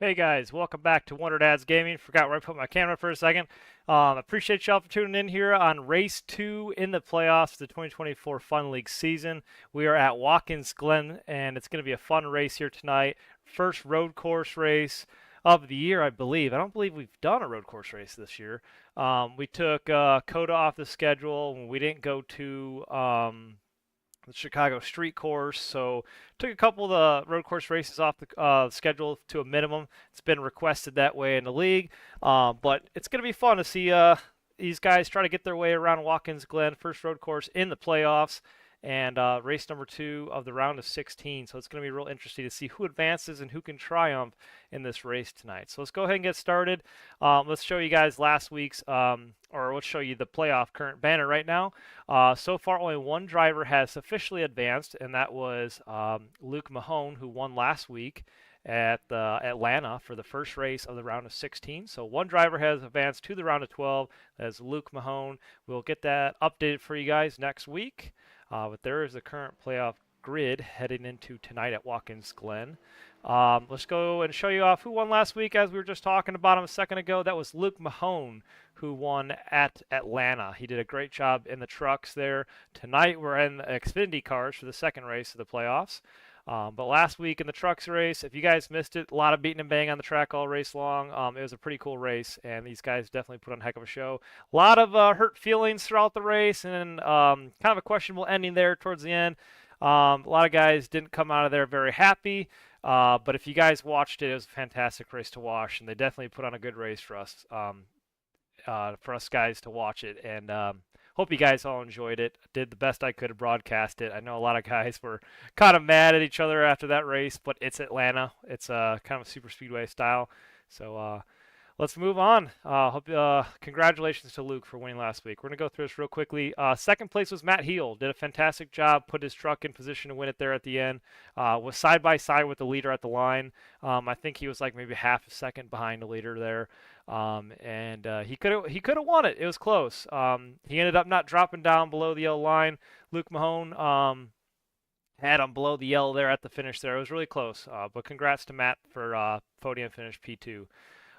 Hey guys, welcome back to Wonder Dads Gaming. Forgot where I put my camera for a second. Appreciate y'all for tuning in here on Race 2 in the playoffs of the 2024 Fun League season. We are at Watkins Glen, and it's going to be a fun race here tonight. First road course race of the year, I believe. I don't believe we've done a road course race this year. We took Coda off the schedule. We didn't go to the Chicago Street Course, so took a couple of the road course races off the schedule to a minimum. It's been requested that way in the league, but it's going to be fun to see these guys try to get their way around Watkins Glen, first road course in the playoffs, and race number 2 of the round of 16. So it's going to be real interesting to see who advances and who can triumph in this race tonight. So let's go ahead and get started. Let's show you guys last week's, or let's show you the playoff current banner right now. So far, only one driver has officially advanced, and that was Luke Mahone, who won last week at Atlanta for the first race of the round of 16. So one driver has advanced to the round of 12. That's Luke Mahone. We'll get that updated for you guys next week. But there is the current playoff grid heading into tonight at Watkins Glen. Let's go and show you off who won last week, as we were just talking about him a second ago. That was Luke Mahone, who won at Atlanta. He did a great job in the trucks there. Tonight we're in the Xfinity cars for the second race of the playoffs. But last week in the trucks race, if you guys missed it, a lot of beating and bang on the track all race long. It was a pretty cool race, and these guys definitely put on a heck of a show. A lot of hurt feelings throughout the race, and kind of a questionable ending there towards the end. A lot of guys didn't come out of there very happy, but if you guys watched it, it was a fantastic race to watch, and they definitely put on a good race for us guys to watch it. And hope you guys all enjoyed it. Did the best I could to broadcast it. I know a lot of guys were kind of mad at each other after that race, but it's Atlanta. It's kind of a super speedway style. So let's move on. Congratulations to Luke for winning last week. We're going to go through this real quickly. Second place was Matt Heel. Did a fantastic job. Put his truck in position to win it there at the end. Was side by side with the leader at the line. I think he was like maybe half a second behind the leader there. He could have won it. It was close. He ended up not dropping down below the yellow line. Luke Mahone had him below the yellow there at the finish there. It was really close. But congrats to Matt for podium finish P2.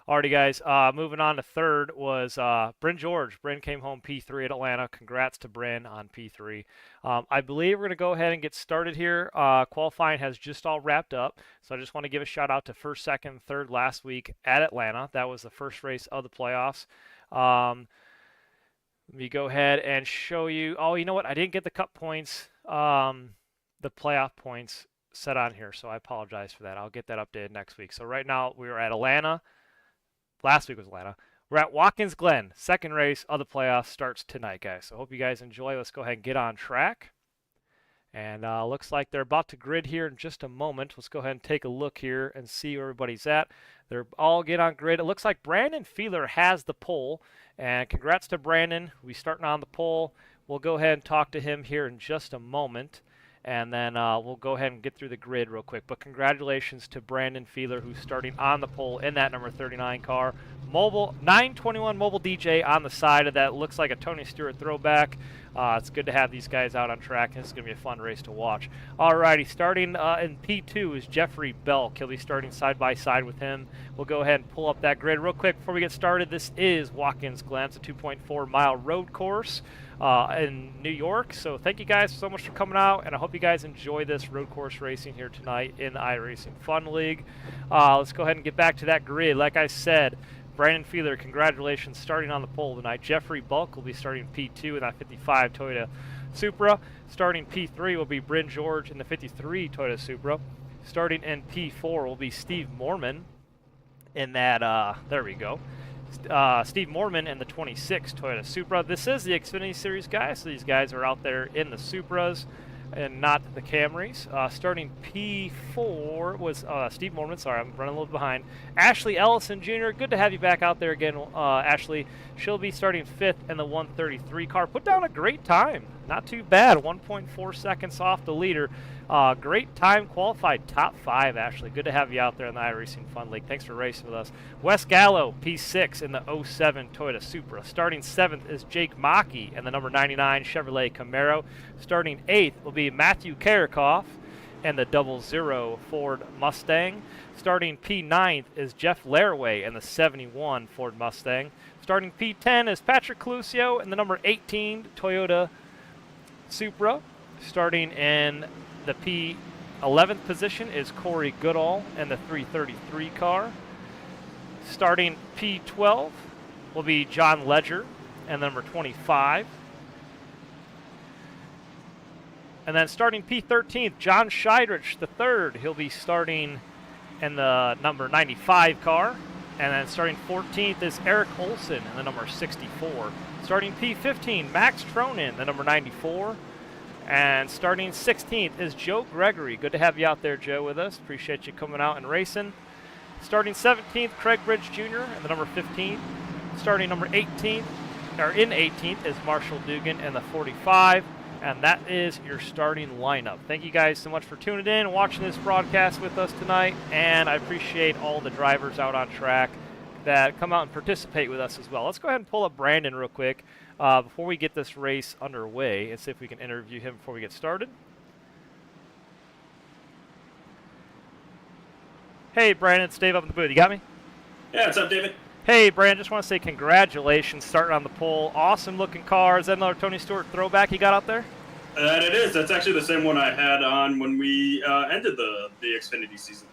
Alrighty, guys. Moving on to third was Bryn George. Bryn came home P3 at Atlanta. Congrats to Bryn on P3. I believe we're going to go ahead and get started here. Qualifying has just all wrapped up, so I just want to give a shout out to first, second, third last week at Atlanta. That was the first race of the playoffs. Let me go ahead and show you. Oh, you know what? I didn't get the cup points, the playoff points set on here, so I apologize for that. I'll get that updated next week. So right now we are at Atlanta. Last week was Atlanta. We're at Watkins Glen. Second race of the playoffs starts tonight, guys. So hope you guys enjoy. Let's go ahead and get on track. And looks like they're about to grid here in just a moment. Let's go ahead and take a look here and see where everybody's at. They're all get on grid. It looks like Brandon Feeler has the pole. And congrats to Brandon. We're starting on the pole. We'll go ahead and talk to him here in just a moment. And then we'll go ahead and get through the grid real quick. But congratulations to Brandon Feeler, who's starting on the pole in that number 39 car. Mobile 921 Mobile DJ on the side of that. Looks like a Tony Stewart throwback. It's good to have these guys out on track. This is going to be a fun race to watch. Alrighty, starting in P2 is Jeffrey Belk. He'll be starting side by side with him. We'll go ahead and pull up that grid real quick before we get started. This is Watkins Glen. It's a 2.4-mile road course in New York. So thank you guys so much for coming out, and I hope you guys enjoy this road course racing here tonight in the iRacing Fun League. Let's go ahead and get back to that grid. Like I said, Brandon Feeler, congratulations, starting on the pole tonight. Jeffrey Bulk will be starting P2 in that 55 Toyota Supra. Starting P3 will be Bryn George in the 53 Toyota Supra. Starting in P4 will be Steve Mormon in that, there we go. Steve Mormon in the 26 Toyota Supra. This is the Xfinity Series, guys, so these guys are out there in the Supras and not the Camrys. Starting P4 was Steve Mormon. Sorry, I'm running a little behind. Ashley Ellison Jr., good to have you back out there again, Ashley. She'll be starting 5th in the 133 car. Put down a great time. Not too bad. 1.4 seconds off the leader. Great time, qualified top 5, Ashley. Good to have you out there in the iRacing Fun League. Thanks for racing with us. Wes Gallo, P6 in the 07 Toyota Supra. Starting 7th is Jake Maki in the number 99 Chevrolet Camaro. Starting 8th will be Matthew Karikoff and the 00 Ford Mustang. Starting P9 is Jeff Laraway and the 71 Ford Mustang. Starting P10 is Patrick Clusio and the number 18 Toyota Supra. Starting in the P11th position is Corey Goodall and the 333 car. Starting P12 will be John Ledger and the number 25. And then starting P13, John Scheidrich III. He'll be starting in the number 95 car. And then starting 14th is Eric Olson in the number 64. Starting P15, Max Tronin, the number 94. And starting 16th is Joe Gregory. Good to have you out there, Joe, with us. Appreciate you coming out and racing. Starting 17th, Craig Bridge Jr. and the number 15. Starting number 18th, or in 18th, is Marshall Dugan and the 45. And that is your starting lineup. Thank you guys so much for tuning in and watching this broadcast with us tonight. And I appreciate all the drivers out on track that come out and participate with us as well. Let's go ahead and pull up Brandon real quick before we get this race underway and see if we can interview him before we get started. Hey, Brandon, it's Dave up in the booth. You got me? Yeah, what's up, David? Hey, Brandon, just want to say congratulations starting on the pole. Awesome looking car. Is that another Tony Stewart throwback you got out there? That it is. That's actually the same one I had on when we ended the Xfinity season.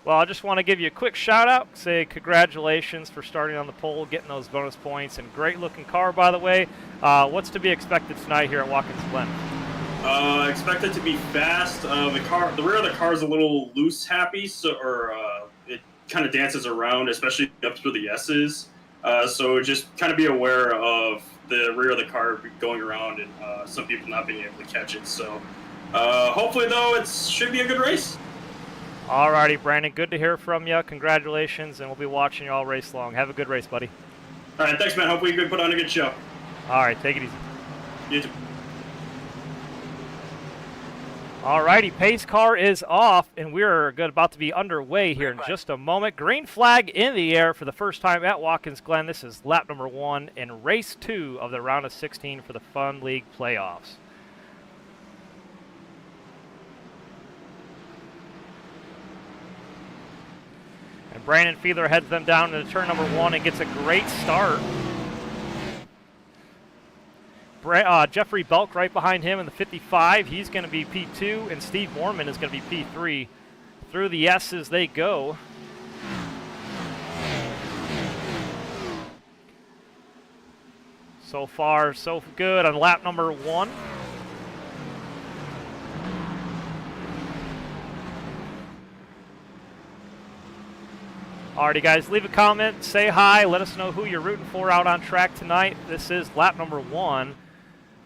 Well, I just want to give you a quick shout out, say congratulations for starting on the pole, getting those bonus points, and great looking car, by the way. What's to be expected tonight here at Watkins Glen? Expect it to be fast. The rear of the car is a little loose happy, it kind of dances around, especially up through the S's. So just kind of be aware of the rear of the car going around and some people not being able to catch it. So hopefully, though, it should be a good race. Alrighty, Brandon, good to hear from you. Congratulations, and we'll be watching you all race long. Have a good race, buddy. All right, thanks, man. Hopefully you can put on a good show. All right, take it easy. You too. Alrighty, pace car is off, and we're about to be underway here in just a moment. Green flag in the air for the first time at Watkins Glen. This is lap number 1 in race 2 of the round of 16 for the Fun League playoffs. And Brandon Fiedler heads them down into turn number 1 and gets a great start. Jeffrey Belk right behind him in the 55. He's going to be P2, and Steve Mormon is going to be P3. Through the S's they go. So far, so good on lap number 1. Alrighty, guys, leave a comment, say hi, let us know who you're rooting for out on track tonight. This is lap number 1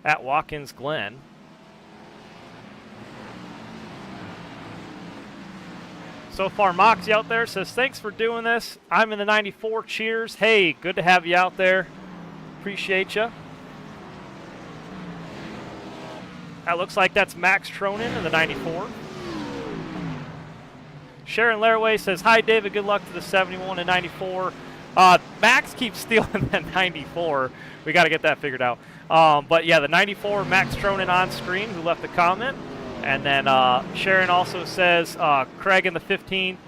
at Watkins Glen. So far, Moxie out there says, thanks for doing this. I'm in the 94. Cheers. Hey, good to have you out there. Appreciate you. That looks like that's Max Tronin in the 94. Sharon Laraway says, hi, David. Good luck to the 71 and 94. Max keeps stealing that 94. We got to get that figured out. But, yeah, the 94, Max Tronin on screen, who left a comment. And then Sharon also says Craig in the 15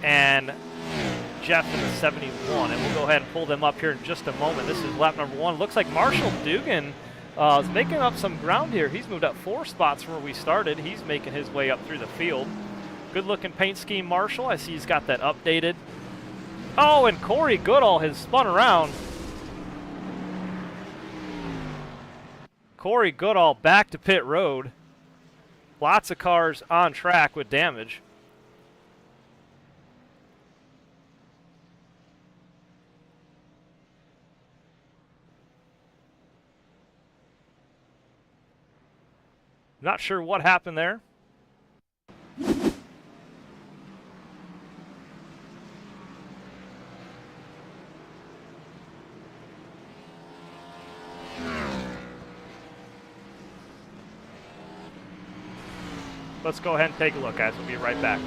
and Jeff in the 71. And we'll go ahead and pull them up here in just a moment. This is lap number 1. Looks like Marshall Dugan is making up some ground here. He's moved up 4 spots from where we started. He's making his way up through the field. Good-looking paint scheme, Marshall. I see he's got that updated. Oh, and Corey Goodall has spun around. Corey Goodall back to pit road. Lots of cars on track with damage. Not sure what happened there. Let's go ahead and take a look, guys. We'll be right back.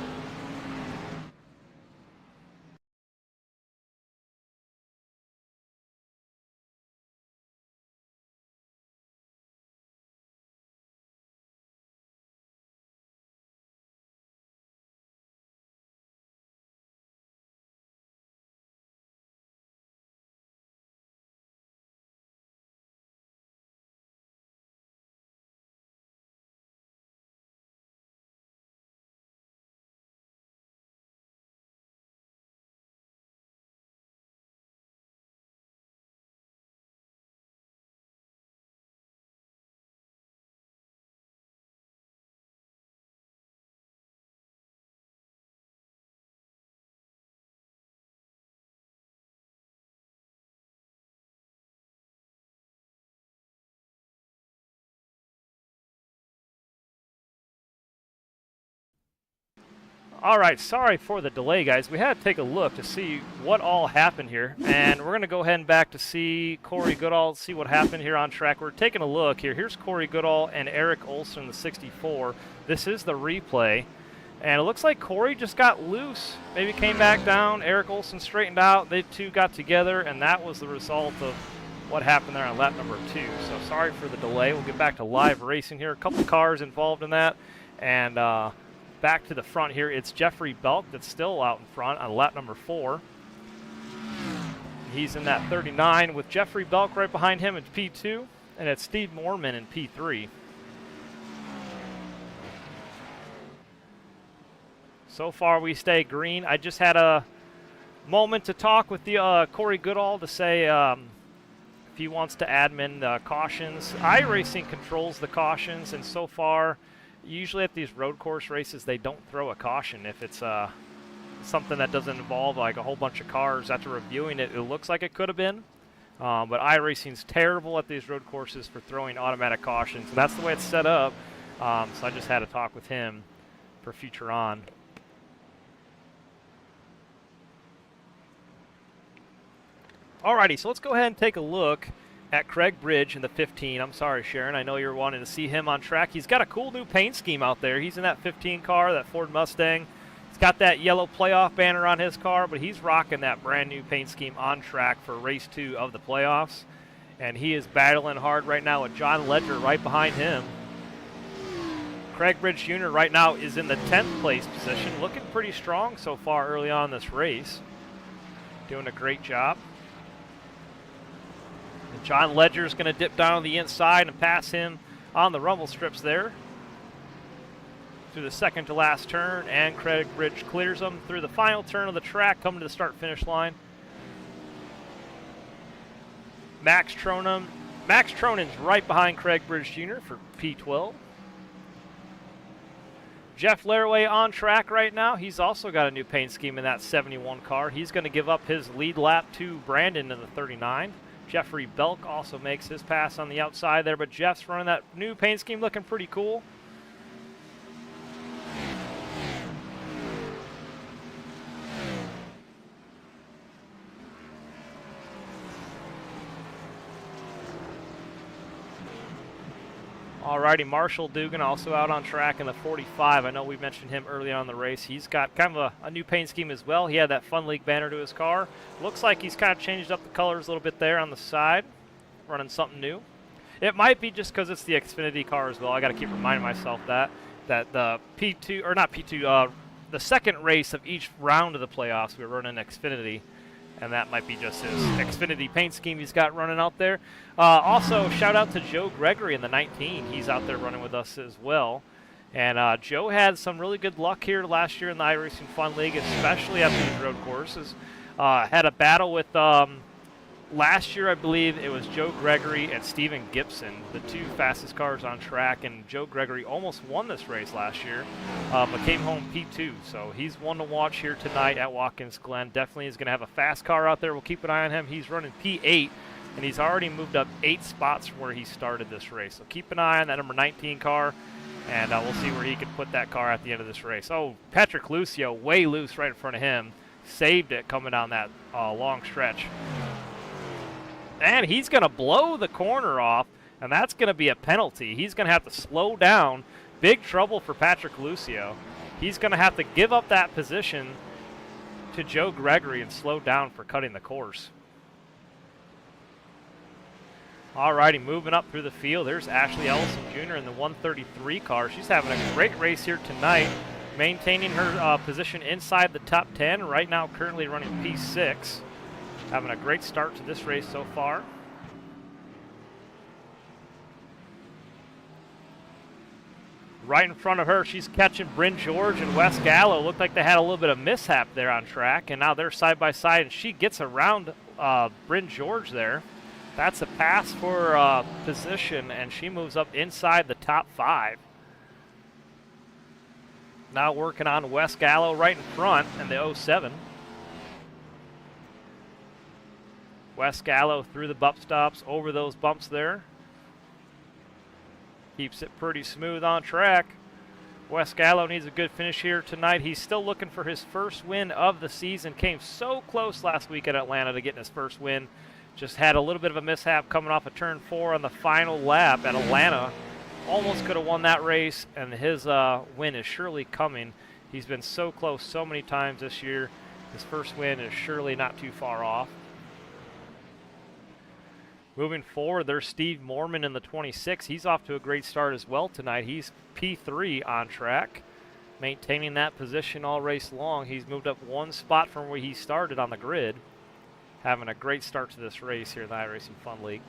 All right, sorry for the delay, guys. We had to take a look to see what all happened here, and we're going to go ahead and back to see Corey Goodall, see what happened here on track. We're taking a look here. Here's Corey Goodall and Eric Olson, the 64. This is the replay, and it looks like Corey just got loose, maybe came back down. Eric Olson straightened out. They two got together, and that was the result of what happened there on lap number 2. So sorry for the delay. We'll get back to live racing here. A couple cars involved in that, and back to the front here, it's Jeffrey Belk that's still out in front on lap number 4. He's in that 39 with Jeffrey Belk right behind him in P2, and it's Steve Moorman in P3. So far we stay green. I just had a moment to talk with the Corey Goodall to say if he wants to admin the cautions. iRacing controls the cautions, and so far usually at these road course races, they don't throw a caution if it's something that doesn't involve like a whole bunch of cars. After reviewing it, it looks like it could have been. But iRacing's terrible at these road courses for throwing automatic cautions. And that's the way it's set up. So I just had to talk with him for future on. Alrighty, so let's go ahead and take a look at Craig Bridge in the 15. I'm sorry, Sharon. I know you're wanting to see him on track. He's got a cool new paint scheme out there. He's in that 15 car, that Ford Mustang. He's got that yellow playoff banner on his car, but he's rocking that brand new paint scheme on track for race 2 of the playoffs. And he is battling hard right now with John Ledger right behind him. Craig Bridge Jr. right now is in the 10th place position, looking pretty strong so far early on this race. Doing a great job. And John Ledger is going to dip down the inside and pass him on the rumble strips there through the second to last turn, and Craig Bridge clears them through the final turn of the track, coming to the start-finish line. Max Tronen's right behind Craig Bridge Jr. for P12. Jeff Laraway on track right now. He's also got a new paint scheme in that 71 car. He's going to give up his lead lap to Brandon in the 39. Jeffrey Belk also makes his pass on the outside there, but Jeff's running that new paint scheme looking pretty cool. Alrighty, Marshall Dugan also out on track in the 45. I know we mentioned him early on in the race. He's got kind of a new paint scheme as well. He had that Fun League banner to his car. Looks like he's kind of changed up the colors a little bit there on the side, running something new. It might be just because it's the Xfinity car as well. I got to keep reminding myself that the P2, or not P2, the second race of each round of the playoffs, we're running Xfinity. And that might be just his Xfinity paint scheme he's got running out there. Also, shout out to Joe Gregory in the 19. He's out there running with us as well. And Joe had some really good luck here last year in the iRacing Fun League, especially at these road courses. Had a battle with, last year I believe it was Joe Gregory and Steven Gibson, the two fastest cars on track. And Joe Gregory almost won this race last year, but came home P2. So he's one to watch here tonight at Watkins Glen. Definitely is going to have a fast car out there. We'll keep an eye on him. He's running P8, and he's already moved up 8 spots from where he started this race. So keep an eye on that number 19 car, and we'll see where he can put that car at the end of this race. Oh, Patrick Lucio way loose right in front of him. Saved it coming down that long stretch. And he's going to blow the corner off, and that's going to be a penalty. He's going to have to slow down. Big trouble for Patrick Lucio. He's going to have to give up that position to Joe Gregory and slow down for cutting the course. Alrighty, moving up through the field. There's Ashley Ellison Jr. in the 133 car. She's having a great race here tonight, maintaining her position inside the top 10. Right now, currently running P6. Having a great start to this race so far. Right in front of her, she's catching Bryn George and Wes Gallo. Looked like they had a little bit of mishap there on track, and now they're side by side, and she gets around Bryn George there. That's a pass for position, and she moves up inside the top 5. Now working on Wes Gallo right in front in the 07. Wes Gallo through the bump stops, over those bumps there. Keeps it pretty smooth on track. Wes Gallo needs a good finish here tonight. He's still looking for his first win of the season. Came so close last week at Atlanta to getting his first win. Just had a little bit of a mishap coming off of turn 4 on the final lap at Atlanta. Almost could have won that race, and his win is surely coming. He's been so close so many times this year. His first win is surely not too far off. Moving forward, there's Steve Mormon in the 26. He's off to a great start as well tonight. He's P3 on track, maintaining that position all race long. He's moved up one spot from where he started on the grid, having a great start to this race here in the iRacing Fun League.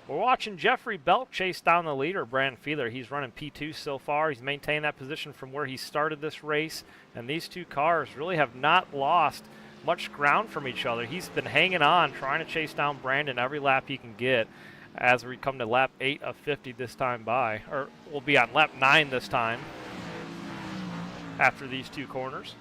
We're watching Jeffrey Belk chase down the leader, Brandon Fiedler. He's running P2 so far. He's maintained that position from where he started this race, and these two cars really have not lost much ground from each other. He's been hanging on, trying to chase down Brandon every lap he can get as we come to lap 8 of 50 this time by, or we'll be on lap 9 this time after these two corners.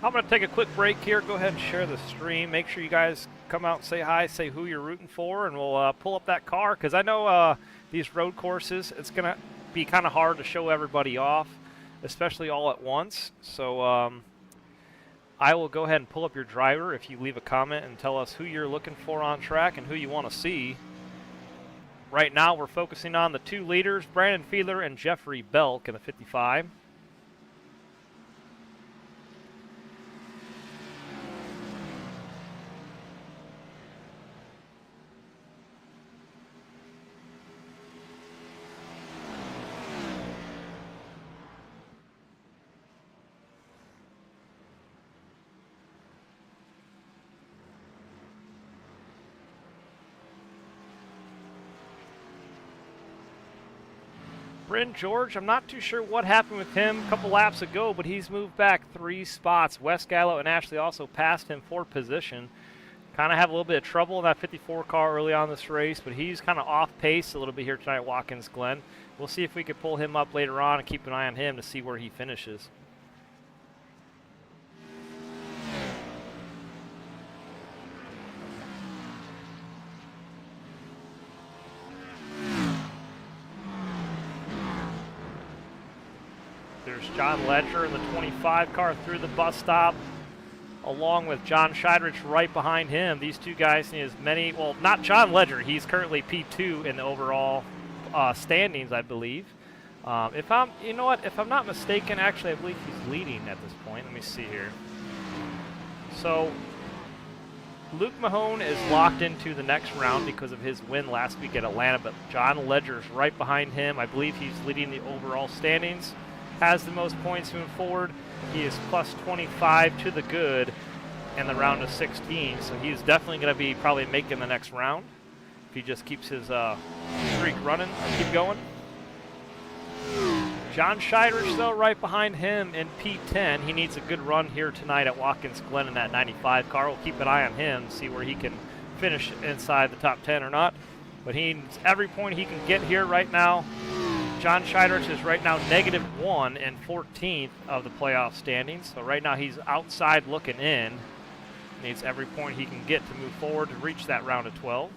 I'm going to take a quick break here. Go ahead and share the stream. Make sure you guys come out and say hi, say who you're rooting for, and we'll pull up that car. Because I know these road courses, it's going to be kind of hard to show everybody off, especially all at once. So I will go ahead and pull up your driver if you leave a comment and tell us who you're looking for on track and who you want to see. Right now we're focusing on the two leaders, Brandon Fiedler and Jeffrey Belk in the 55. Bryn George, I'm not too sure what happened with him a couple laps ago, but he's moved back 3 spots. Wes Gallo and Ashley also passed him for position. Kind of have a little bit of trouble in that 54 car early on this race, but he's kind of off pace a little bit here tonight at Watkins Glen. We'll see if we can pull him up later on and keep an eye on him to see where he finishes. There's John Ledger in the 25 car through the bus stop, along with John Scheidrich right behind him. These two guys need as many, well, not John Ledger. He's currently P2 in the overall standings, I believe. If I'm not mistaken, actually, I believe he's leading at this point. Let me see here. So Luke Mahone is locked into the next round because of his win last week at Atlanta, but John Ledger's right behind him. I believe he's leading the overall standings. Has the most points moving forward. He is plus 25 to the good in the round of 16, so he's definitely going to be probably making the next round if he just keeps his streak running and keep going. John Scheidrich, though, right behind him in P10. He needs a good run here tonight at Watkins Glen in that 95 car. We'll keep an eye on him, see where he can finish inside the top 10 or not. But he needs every point he can get here right now. John Scheidrich is right now -1 and 14th of the playoff standings. So right now he's outside looking in. Needs every point he can get to move forward to reach that round of 12.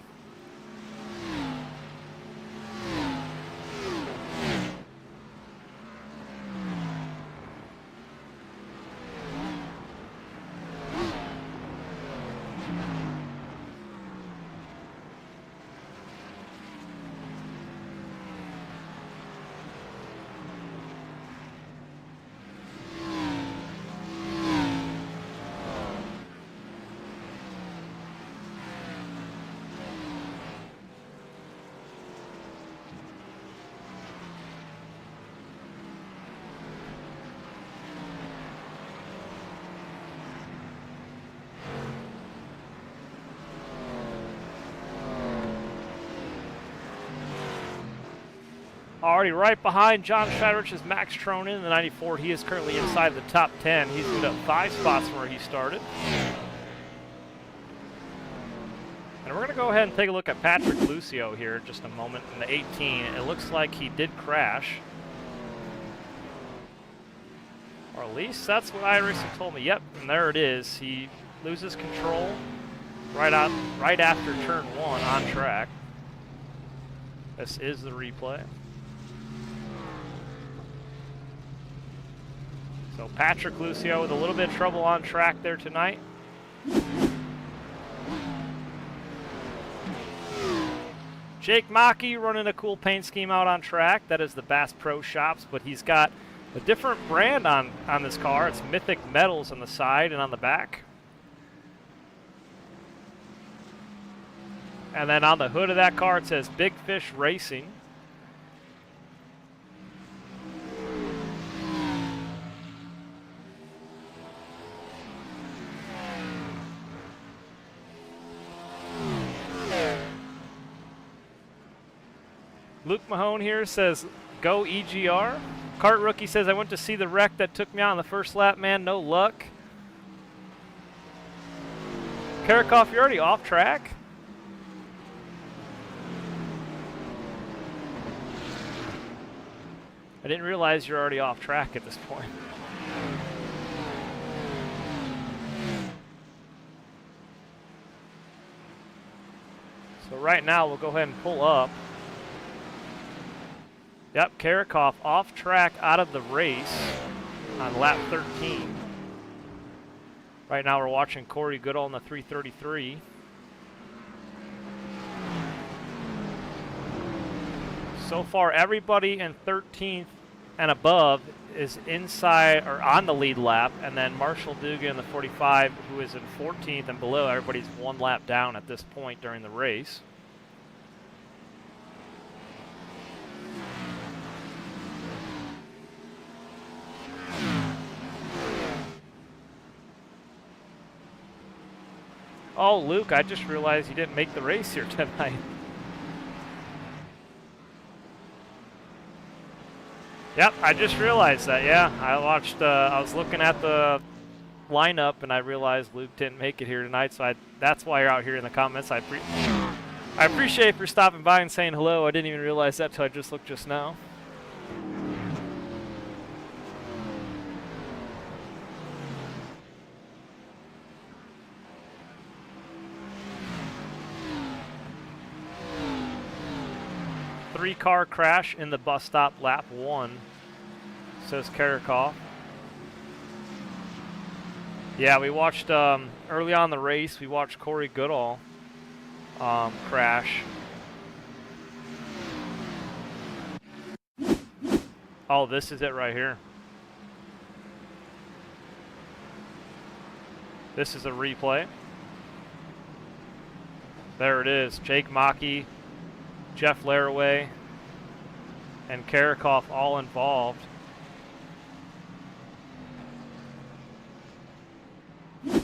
Already right behind John Scheidrich is Max Tronin in the 94. He is currently inside the top 10. He's moved up 5 spots from where he started. to go ahead and take a look at Patrick Lucio here in just a moment in the 18. It looks like he did crash. Or at least that's what iRacing told me. Yep, and there it is. He loses control right after turn 1 on track. This is the replay. So Patrick Lucio with a little bit of trouble on track there tonight. Jake Maki running a cool paint scheme out on track. That is the Bass Pro Shops, but he's got a different brand on this car. It's Mythic Metals on the side and on the back. And then on the hood of that car, it says Big Fish Racing. Luke Mahone here says, go EGR. Kart Rookie says, I went to see the wreck that took me out on the first lap, man. No luck. Karakov, you're already off track? I didn't realize you're already off track at this point. So right now, we'll go ahead and pull up. Yep, Karakov off track out of the race on lap 13. Right now we're watching Corey Goodall in the 333. So far, everybody in 13th and above is inside or on the lead lap, and then Marshall Dugan in the 45, who is in 14th and below, everybody's one lap down at this point during the race. Oh, Luke, I just realized you didn't make the race here tonight. Yep, I just realized that, yeah. I was looking at the lineup and I realized Luke didn't make it here tonight, so that's why you're out here in the comments. I appreciate if you're stopping by and saying hello. I didn't even realize that till I just looked just now. Three-car crash in the bus stop lap 1, says Karakov. Yeah, we watched early on in the race, we watched Corey Goodall crash. Oh, this is it right here. This is a replay. There it is. Jake Maki, Jeff Laraway, and Karakov all involved. We'll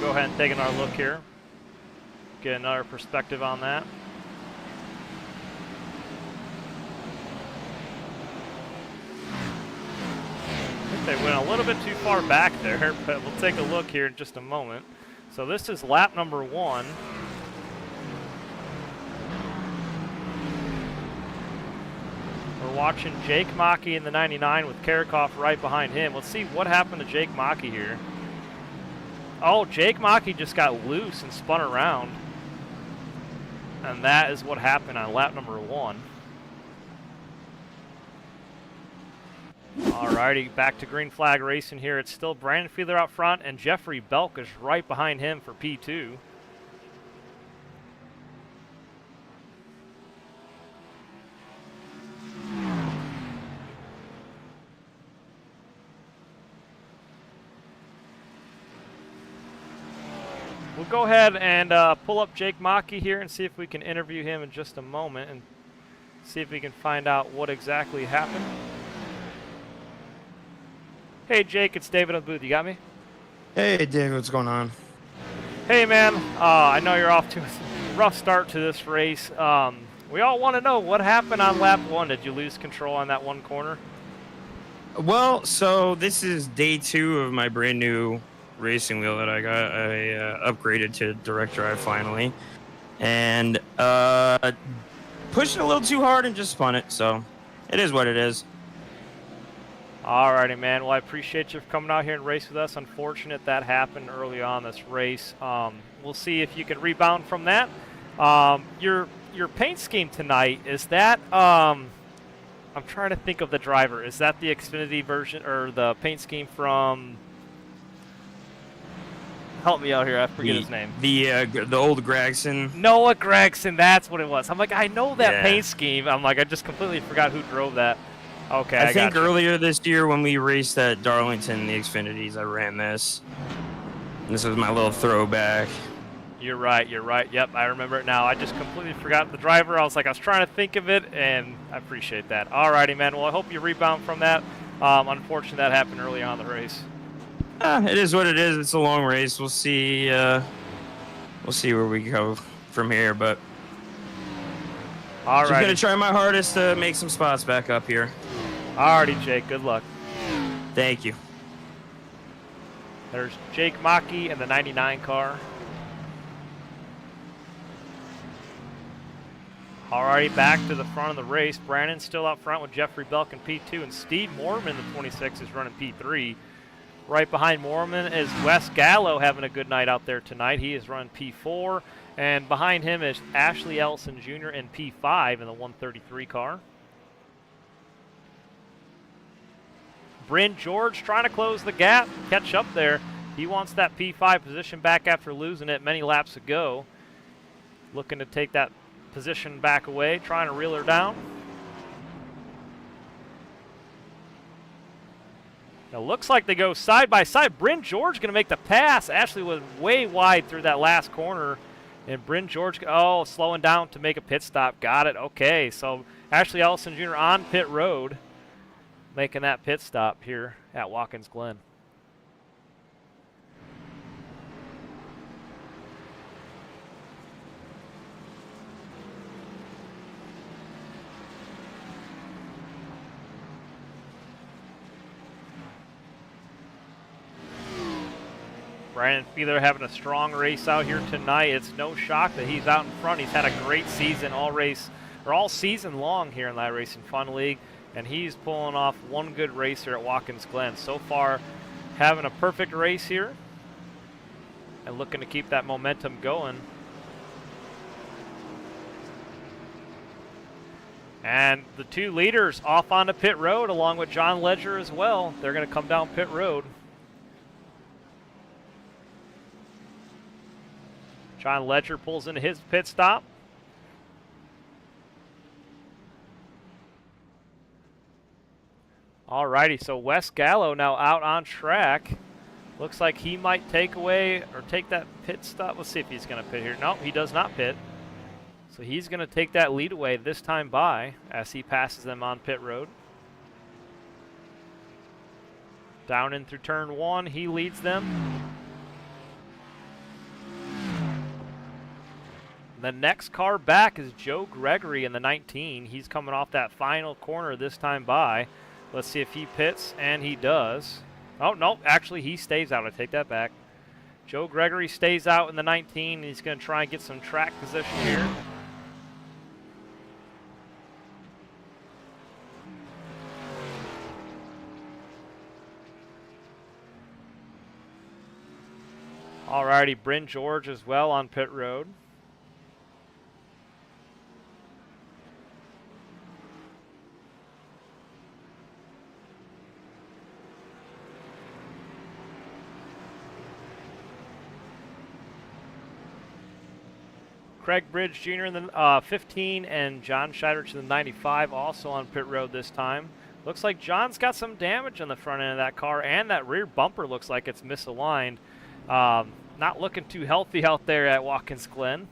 go ahead and take another look here. Get another perspective on that. I think they went a little bit too far back there, but we'll take a look here in just a moment. So this is lap number 1. We're watching Jake Maki in the 99 with Karakov right behind him. Let's see what happened to Jake Maki here. Oh, Jake Maki just got loose and spun around. And that is what happened on lap number 1. Alrighty, back to green flag racing here. It's still Brandon Fiedler out front and Jeffrey Belk is right behind him for P2. We'll go ahead and pull up Jake Maki here and see if we can interview him in just a moment and see if we can find out what exactly happened. Hey Jake, it's David on the booth. You got me? Hey David, what's going on? Hey man, I know you're off to a rough start to this race. We all want to know what happened on lap 1. Did you lose control on that one corner? Well, so this is day 2 of my brand new racing wheel that I got. I upgraded to direct drive finally, and pushed it a little too hard and just spun it. So it is what it is. Alrighty, man. Well, I appreciate you for coming out here and race with us. Unfortunate that happened early on this race. We'll see if you can rebound from that. Your paint scheme tonight, is that I'm trying to think of the driver. Is that the Xfinity version or the paint scheme from? Help me out here. I forget his name. The old Gregson. Noah Gregson. That's what it was. I'm like, I know that paint scheme. I'm like, I just completely forgot who drove that. Okay, I think earlier this year when we raced at Darlington, the Xfinities, I ran this. This was my little throwback. You're right. Yep, I remember it now. I just completely forgot the driver. I was trying to think of it, and I appreciate that. Alrighty, man. Well, I hope you rebound from that. Unfortunately, that happened early on in the race. It is what it is. It's a long race. We'll see. We'll see where we go from here, but alright. I'm gonna try my hardest to make some spots back up here. Alrighty, Jake. Good luck. Thank you. There's Jake Maki in the 99 car. Alrighty, back to the front of the race. Brandon's still up front with Jeffrey Belk in P2, and Steve Mormon, the 26, is running P3. Right behind Mormon is Wes Gallo having a good night out there tonight. He is running P4, and behind him is Ashley Ellison Jr. in P5 in the 133 car. Bryn George trying to close the gap, catch up there. He wants that P5 position back after losing it many laps ago. Looking to take that position back away, trying to reel her down. Now looks like they go side by side. Bryn George going to make the pass. Ashley was way wide through that last corner. And Bryn George, slowing down to make a pit stop. Got it. Okay, so Ashley Ellison Jr. on pit road, making that pit stop here at Watkins Glen. Brandon Fiedler having a strong race out here tonight. It's no shock that he's out in front. He's had a great season all season long here in the iRacing Fun League, and he's pulling off one good race here at Watkins Glen. So far, having a perfect race here and looking to keep that momentum going. And the two leaders off onto pit road along with John Ledger as well. They're going to come down pit road. John Ledger pulls into his pit stop. Alrighty, so Wes Gallo now out on track. Looks like he might take that pit stop. Let's see if he's going to pit here. Nope, he does not pit. So he's going to take that lead away this time by as he passes them on pit road. Down in through turn one, he leads them. The next car back is Joe Gregory in the 19. He's coming off that final corner this time by. Let's see if he pits, and he does. Oh, no, actually he stays out. I take that back. Joe Gregory stays out in the 19. He's going to try and get some track position here. Alrighty, Bryn George as well on pit road. Craig Bridge Jr. in the 15 and John Scheidrich in the 95 also on pit road this time. Looks like John's got some damage on the front end of that car, and that rear bumper looks like it's misaligned. Not looking too healthy out there at Watkins Glen.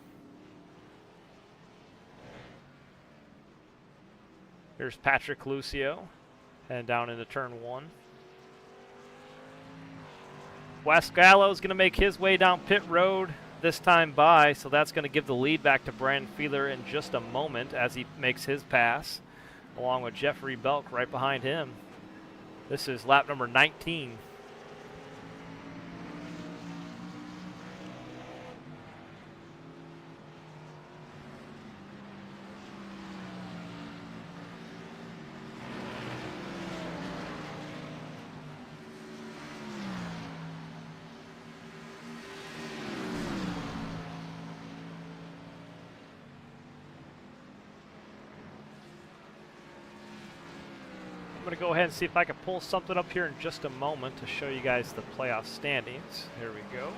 Here's Patrick Lucio heading down into turn one. Wes Gallo's going to make his way down pit road this time by, so that's going to give the lead back to Brandon Fiedler in just a moment as he makes his pass, along with Jeffrey Belk right behind him. This is lap number 19. going to go ahead and see if I can pull something up here in just a moment to show you guys the playoff standings. Here we go.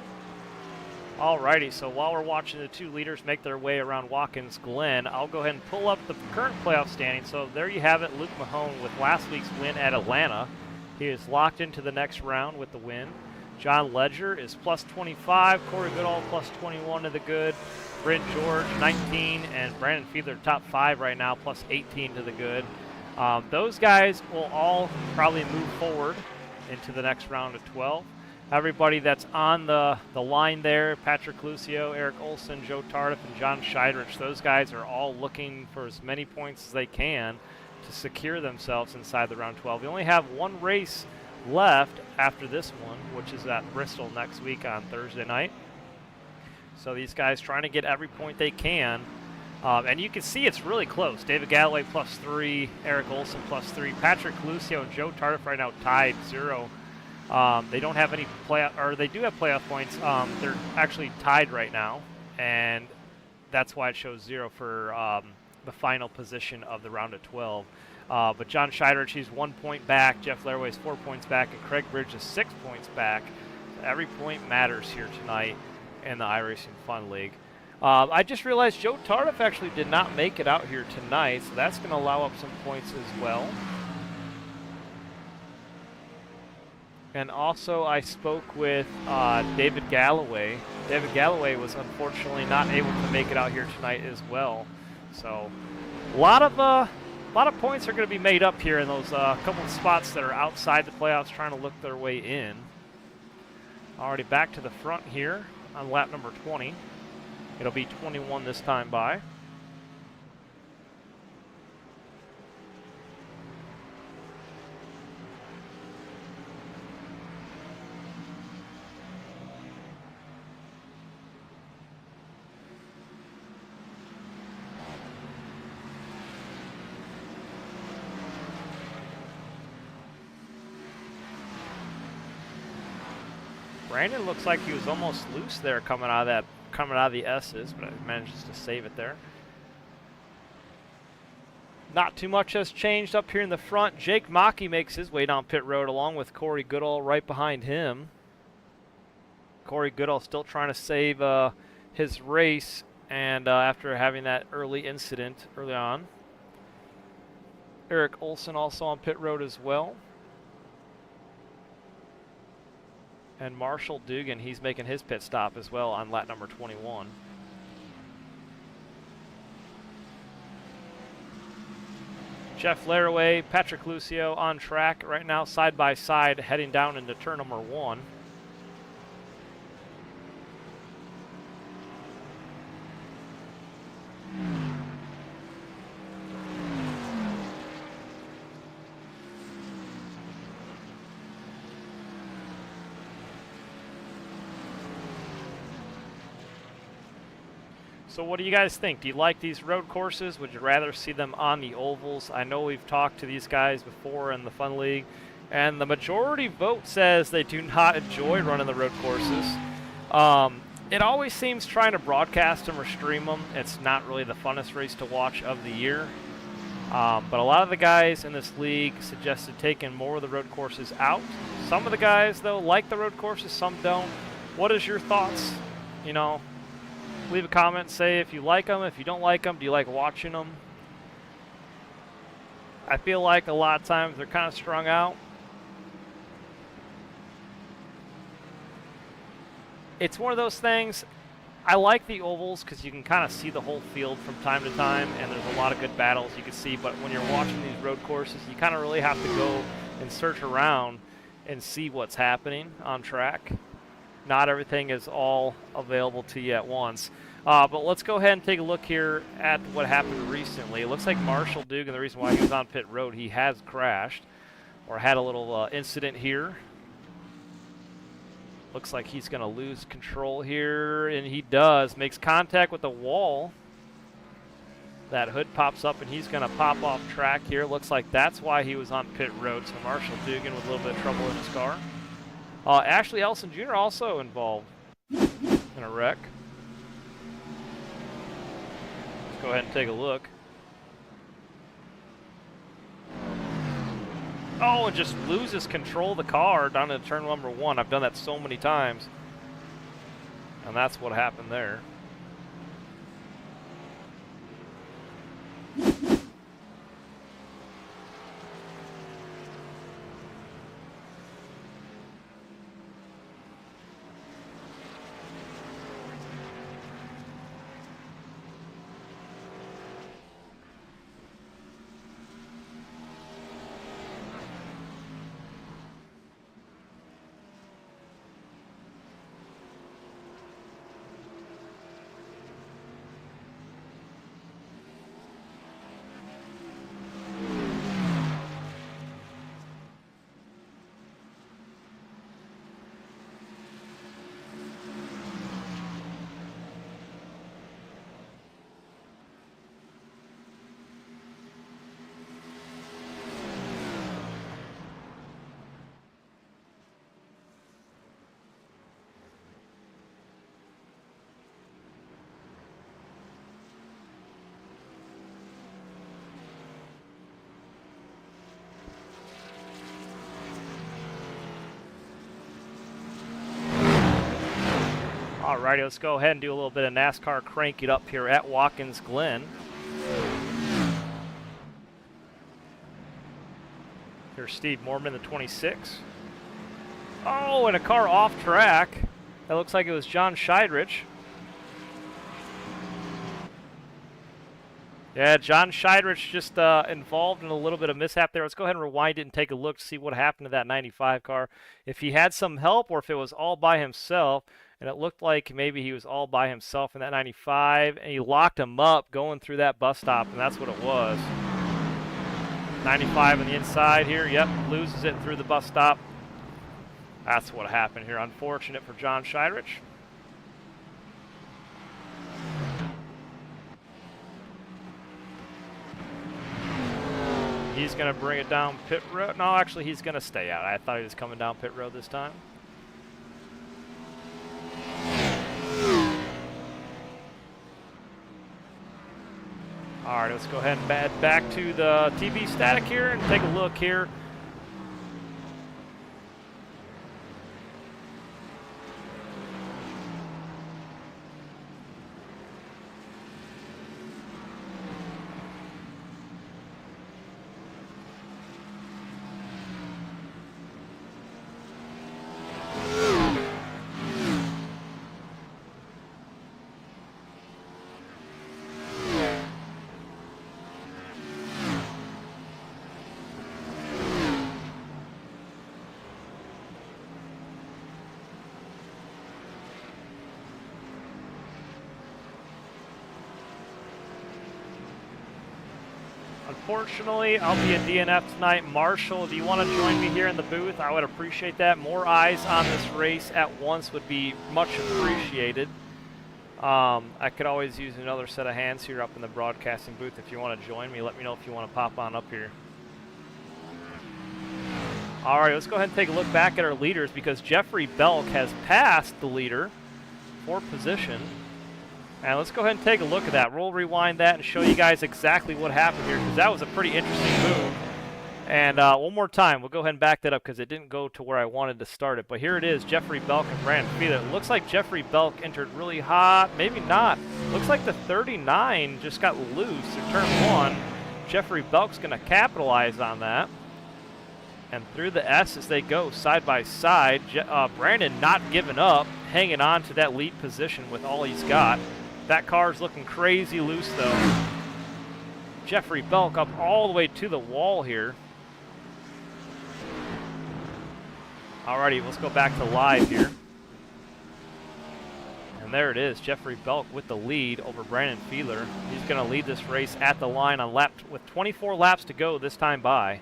Alrighty, so while we're watching the two leaders make their way around Watkins Glen, I'll go ahead and pull up the current playoff standings. So there you have it, Luke Mahone with last week's win at Atlanta. He is locked into the next round with the win. John Ledger is plus 25, Corey Goodall plus 21 to the good, Brent George 19, and Brandon Fiedler top 5 right now, plus 18 to the good. Those guys will all probably move forward into the next round of 12. Everybody that's on the line there, Patrick Lucio, Eric Olson, Joe Tardif, and John Scheidrich, those guys are all looking for as many points as they can to secure themselves inside the round 12. We only have one race left after this one, which is at Bristol next week on Thursday night. So these guys trying to get every point they can. And you can see it's really close. David Galloway plus 3, Eric Olson plus 3, Patrick Lucio and Joe Tardif right now tied 0. They don't have any they do have playoff points. They're actually tied right now, and that's why it shows 0 for the final position of the round of 12. But John Scheidrich, he's 1 point back. Jeff Laraway's 4 points back, and Craig Bridge is 6 points back. So every point matters here tonight in the iRacing Fun League. I just realized Joe Tardif actually did not make it out here tonight, so that's going to allow up some points as well. And also, I spoke with David Galloway. David Galloway was unfortunately not able to make it out here tonight as well. So, a lot of points are going to be made up here in those couple of spots that are outside the playoffs, trying to look their way in. Already back to the front here on lap number 20. It'll be 21 this time by. Brandon looks like he was almost loose there coming out of the S's, but I managed to save it there. Not too much has changed up here in the front. Jake Mockey makes his way down pit road along with Corey Goodall right behind him. Corey Goodall still trying to save his race, and after having that early incident early on. Eric Olson also on pit road as well. And Marshall Dugan, he's making his pit stop as well on lap number 21. Jeff Laraway, Patrick Lucio on track right now, side by side, heading down into turn number 1. So what do you guys think? Do you like these road courses? Would you rather see them on the ovals? I know we've talked to these guys before in the Fun League, and the majority vote says they do not enjoy running the road courses. It always seems trying to broadcast them or stream them, it's not really the funnest race to watch of the year. But a lot of the guys in this league suggested taking more of the road courses out. Some of the guys, though, like the road courses, some don't. What is your thoughts? You know, leave a comment, say if you like them, if you don't like them, do you like watching them? I feel like a lot of times they're kind of strung out. It's one of those things, I like the ovals because you can kind of see the whole field from time to time, and there's a lot of good battles you can see, but when you're watching these road courses, you kind of really have to go and search around and see what's happening on track. Not everything is all available to you at once. But let's go ahead and take a look here at what happened recently. It looks like Marshall Dugan, the reason why he was on pit road, he has crashed or had a little incident here. Looks like he's going to lose control here, and he does. Makes contact with the wall. That hood pops up, and he's going to pop off track here. Looks like that's why he was on pit road. So Marshall Dugan with a little bit of trouble in his car. Ashley Elson Jr. also involved in a wreck. Let's go ahead and take a look. Oh, and just loses control of the car down to turn number 1. I've done that so many times. And that's what happened there. Alrighty, let's go ahead and do a little bit of NASCAR crank it up here at Watkins Glen. Here's Steve Mormon, the 26. Oh, and a car off track. That looks like it was John Scheidrich. Yeah, John Scheidrich just involved in a little bit of mishap there. Let's go ahead and rewind it and take a look to see what happened to that 95 car. If he had some help or if it was all by himself. And it looked like maybe he was all by himself in that 95, and he locked him up going through that bus stop, and that's what it was. 95 on the inside here, yep, loses it through the bus stop. That's what happened here. Unfortunate for John Scheidrich. He's going to bring it down pit road. No, actually, he's going to stay out. I thought he was coming down pit road this time. All right, let's go ahead and head back to the TV static here and take a look here. Unfortunately, I'll be a DNF tonight. Marshall, if you want to join me here in the booth, I would appreciate that. More eyes on this race at once would be much appreciated. I could always use another set of hands here up in the broadcasting booth. If you want to join me, let me know if you want to pop on up here. All right, let's go ahead and take a look back at our leaders because Jeffrey Belk has passed the leader for position. And let's go ahead and take a look at that. We'll rewind that and show you guys exactly what happened here because that was a pretty interesting move. And one more time, we'll go ahead and back that up because it didn't go to where I wanted to start it. But here it is, Jeffrey Belk and Brandon Fiedler. It looks like Jeffrey Belk entered really hot. Maybe not. Looks like the 39 just got loose in turn 1. Jeffrey Belk's going to capitalize on that. And through the S as they go side by side. Brandon not giving up, hanging on to that lead position with all he's got. That car's looking crazy loose, though. Jeffrey Belk up all the way to the wall here. Alrighty, let's go back to live here. And there it is, Jeffrey Belk with the lead over Brandon Fiedler. He's going to lead this race at the line on lap with 24 laps to go this time by.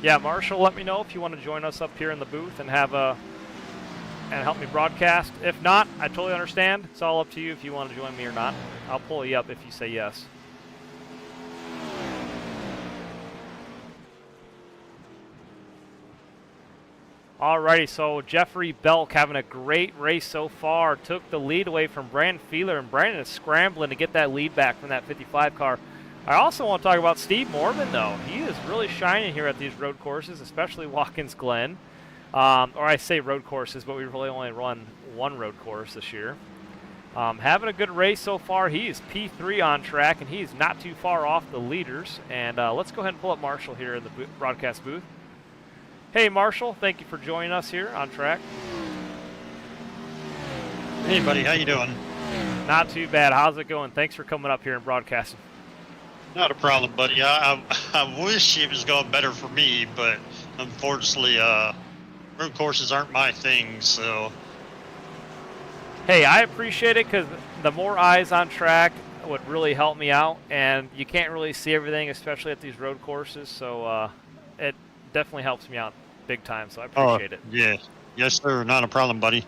Yeah, Marshall, let me know if you want to join us up here in the booth and have and help me broadcast. If not, I totally understand. It's all up to you if you want to join me or not. I'll pull you up if you say yes. Alrighty, so Jeffrey Belk having a great race so far. Took the lead away from Brandon Feeler, and Brandon is scrambling to get that lead back from that 55 car. I also want to talk about Steve Mormon, though. He is really shining here at these road courses, especially Watkins Glen. Or I say road courses, but we really only run one road course this year. Having a good race so far. He is P3 on track, and he's not too far off the leaders. And let's go ahead and pull up Marshall here in the broadcast booth. Hey, Marshall, thank you for joining us here on track. Hey, buddy, how you doing? Not too bad. How's it going? Thanks for coming up here and broadcasting. Not a problem, buddy. I wish it was going better for me, but unfortunately, road courses aren't my thing, so... Hey, I appreciate it because the more eyes on track would really help me out, and you can't really see everything, especially at these road courses, so it definitely helps me out big time, so I appreciate it. Yeah. Yes, sir. Not a problem, buddy.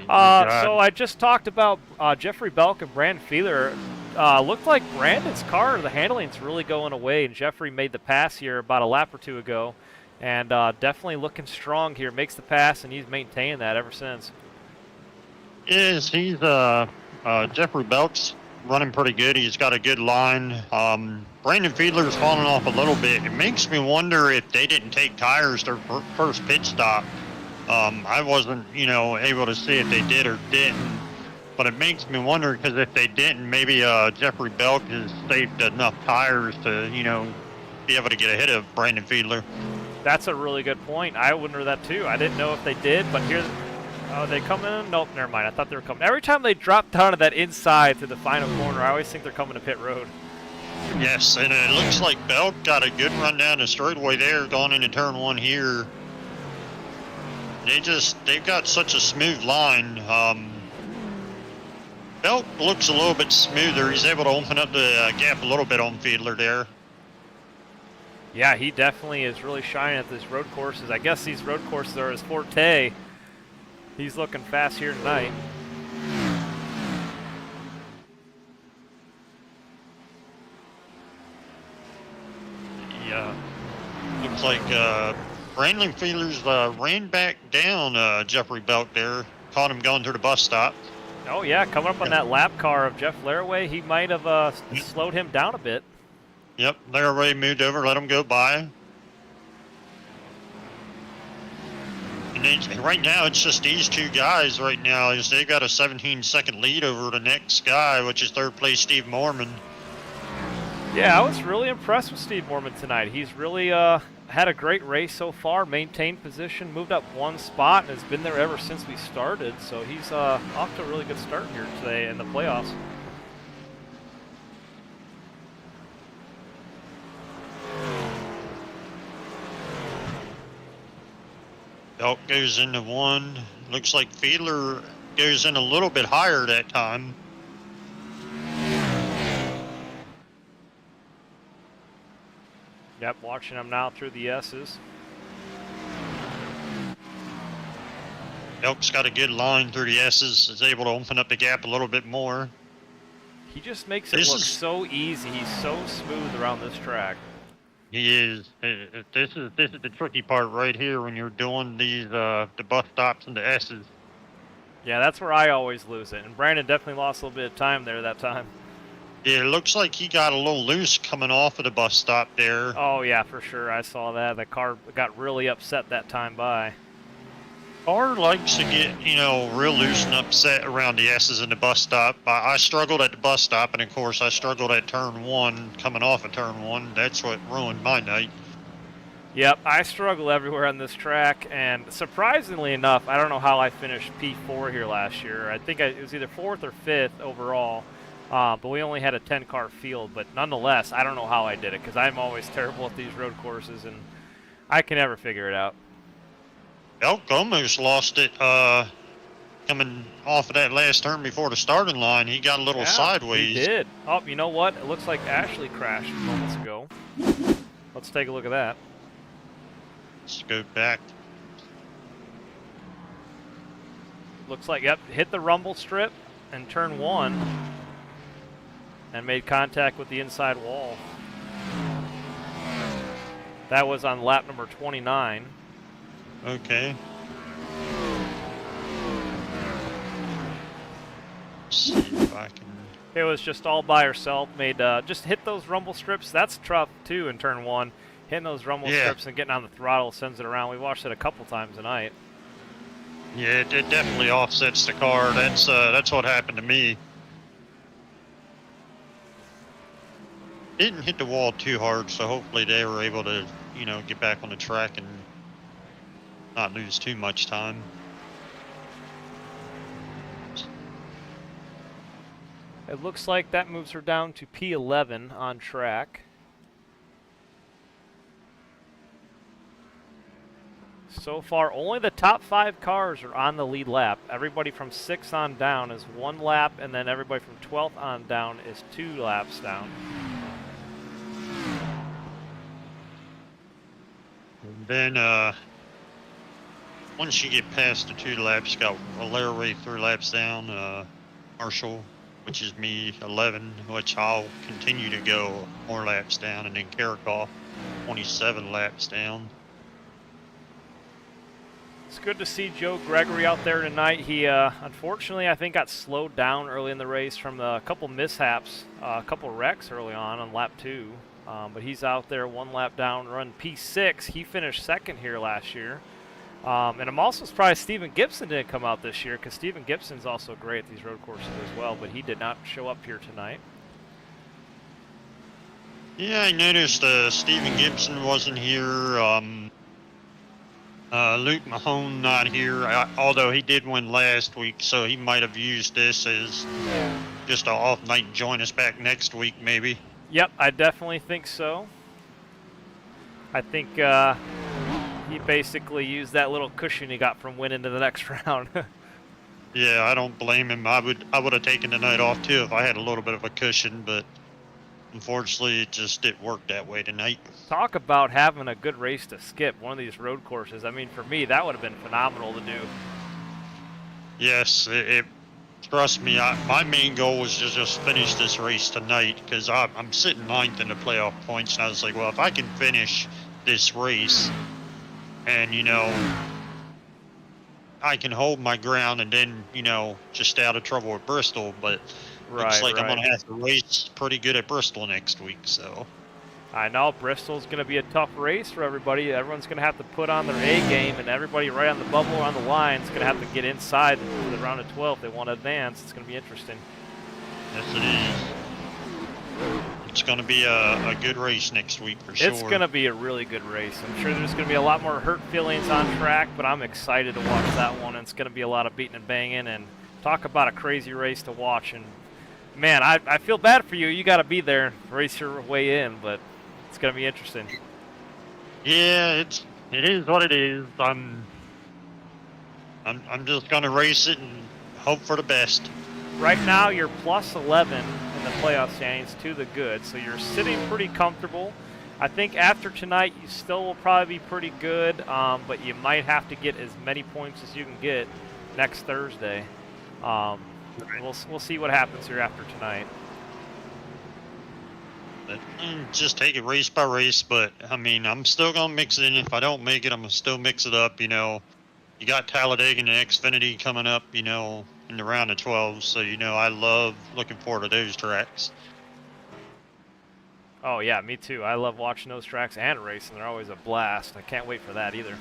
So I just talked about Jeffrey Belk and Brandon Feeler. Looked like Brandon's car, the handling's really going away, and Jeffrey made the pass here about a lap or two ago. And definitely looking strong here. Makes the pass, and he's maintained that ever since. Yes, he's Jeffrey Belk's running pretty good. He's got a good line. Brandon Fiedler's falling off a little bit. It makes me wonder if they didn't take tires their first pit stop. I wasn't, able to see if they did or didn't. But it makes me wonder because if they didn't, maybe Jeffrey Belk has saved enough tires to, be able to get ahead of Brandon Fiedler. That's a really good point. I wonder that too. I didn't know if they did, but here, they come in? Nope, never mind. I thought they were coming. Every time they drop down to that inside to the final corner, I always think they're coming to pit road. Yes, and it looks like Belk got a good run down the straightaway there, going into turn one here. They've got such a smooth line. Belk looks a little bit smoother. He's able to open up the gap a little bit on Fiedler there. Yeah, he definitely is really shining at these road courses. I guess these road courses are his forte. He's looking fast here tonight. Yeah. Looks like Brandon Fiedler's ran back down Jeffrey Belk there. Caught him going to the bus stop. Oh, yeah, coming up on that lap car of Jeff Laraway, he might have slowed him down a bit. Yep, Laraway moved over, let him go by. And right now, it's just these two guys right now. They've got a 17-second lead over the next guy, which is third place Steve Mormon. Yeah, I was really impressed with Steve Mormon tonight. He's really had a great race so far, maintained position, moved up one spot, and has been there ever since we started. So he's off to a really good start here today in the playoffs. Belk goes into one. Looks like Fiedler goes in a little bit higher that time. Yep, watching him now through the S's. Belk's got a good line through the S's. Is able to open up the gap a little bit more. He just makes it look so easy. He's so smooth around this track. He is. This is the tricky part right here when you're doing these the bus stops and the S's. Yeah, that's where I always lose it. And Brandon definitely lost a little bit of time there that time. Yeah, it looks like he got a little loose coming off of the bus stop there. Oh, yeah, for sure. I saw that. The car got really upset that time by. Car likes to get, real loose and upset around the S's in the bus stop. I struggled at the bus stop, and of course I struggled at turn one, coming off of turn one. That's what ruined my night. Yep, I struggle everywhere on this track, and surprisingly enough, I don't know how I finished P4 here last year. I think it was either 4th or 5th overall, but we only had a 10-car field. But nonetheless, I don't know how I did it, because I'm always terrible at these road courses, and I can never figure it out. Belk almost lost it coming off of that last turn before the starting line. He got a little sideways. He did. Oh, you know what? It looks like Ashley crashed moments ago. Let's take a look at that. Let's go back. Looks like, yep, hit the rumble strip in turn one and made contact with the inside wall. That was on lap number 29. Okay. Let's see if I can. It was just all by herself. Made just hit those rumble strips. That's tough too in turn one. Hitting those rumble Yeah. strips and getting on the throttle sends it around. We watched it a couple times tonight. Yeah, it definitely offsets the car. That's what happened to me. Didn't hit the wall too hard, so hopefully they were able to, get back on the track and not lose too much time. It looks like that moves her down to P11 on track. So far, only the top 5 cars are on the lead lap. Everybody from 6 on down is 1 lap, and then everybody from 12th on down is 2 laps down. And then, once you get past the 2 laps, you got Larry 3 laps down, Marshall, which is me, 11, which I'll continue to go more laps down, and then Karakov, 27 laps down. It's good to see Joe Gregory out there tonight. He, unfortunately, I think got slowed down early in the race from a couple mishaps, a couple wrecks early on lap 2. But he's out there 1 lap down, run P6. He finished 2nd here last year. And I'm also surprised Stephen Gibson didn't come out this year, because Stephen Gibson's also great at these road courses as well, but he did not show up here tonight. Yeah, I noticed Stephen Gibson wasn't here. Luke Mahone not here, although he did win last week, so he might have used this as just an off night and join us back next week, maybe. Yep, I definitely think so. I think he basically used that little cushion he got from winning to the next round. Yeah, I don't blame him. I would have taken the night off too if I had a little bit of a cushion, but unfortunately it just didn't work that way tonight. Talk about having a good race to skip one of these road courses. I mean, for me, that would have been phenomenal to do. Yes, trust me, my main goal was to just finish this race tonight, because I'm sitting 9th in the playoff points, and I was like, well, if I can finish this race and, I can hold my ground and then, just stay out of trouble with Bristol, but looks like I'm going to have to race pretty good at Bristol next week, so. I know Bristol's going to be a tough race for everybody. Everyone's going to have to put on their A game, and everybody right on the bubble or on the line is going to have to get inside for the round of 12 if they want to advance. It's going to be interesting. Yes, it is. It's going to be a good race next week for sure. It's going to be a really good race. I'm sure there's going to be a lot more hurt feelings on track, but I'm excited to watch that one. It's going to be a lot of beating and banging, and talk about a crazy race to watch. And man, I feel bad for you. You got to be there, race your way in, but it's going to be interesting. Yeah, it is what it is. I'm just going to race it and hope for the best. Right now, you're plus 11 in the playoff standings to the good, so you're sitting pretty comfortable. I think after tonight, you still will probably be pretty good, but you might have to get as many points as you can get next Thursday. We'll see what happens here after tonight. But, just take it race by race, but I mean, I'm still gonna mix it in. If I don't make it, I'm gonna still mix it up. You got Talladega and Xfinity coming up, in the round of 12. So I love looking forward to those tracks. Oh yeah, me too. I love watching those tracks and racing. They're always a blast. I can't wait for that either.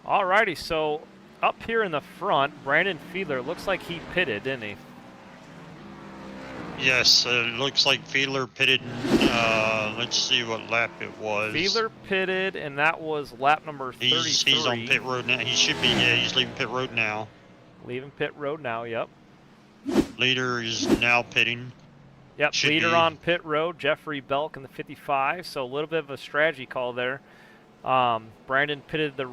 Alrighty, so up here in the front, Brandon Fiedler looks like he pitted, didn't he? Yes, it looks like Fiedler pitted. Let's see what lap it was. Fiedler pitted, and that was lap number 33. He's on pit road now. He should be. Yeah, he's leaving pit road now. Leaving pit road now. Yep. Leader is now pitting. Yep. Should leader be. on pit road, Jeffrey Belk in the 55. So a little bit of a strategy call there. Brandon pitted the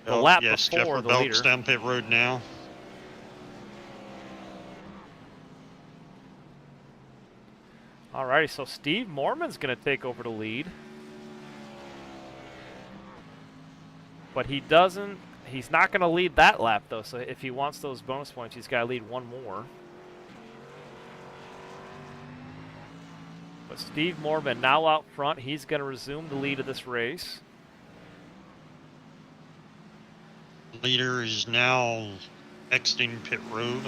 lap yes, before Jeffrey the Belk's leader. down pit road now. Alrighty, so Steve Mormon's going to take over the lead. But he's not going to lead that lap, though. So if he wants those bonus points, he's got to lead one more. But Steve Mormon now out front. He's going to resume the lead of this race. Leader is now exiting pit road.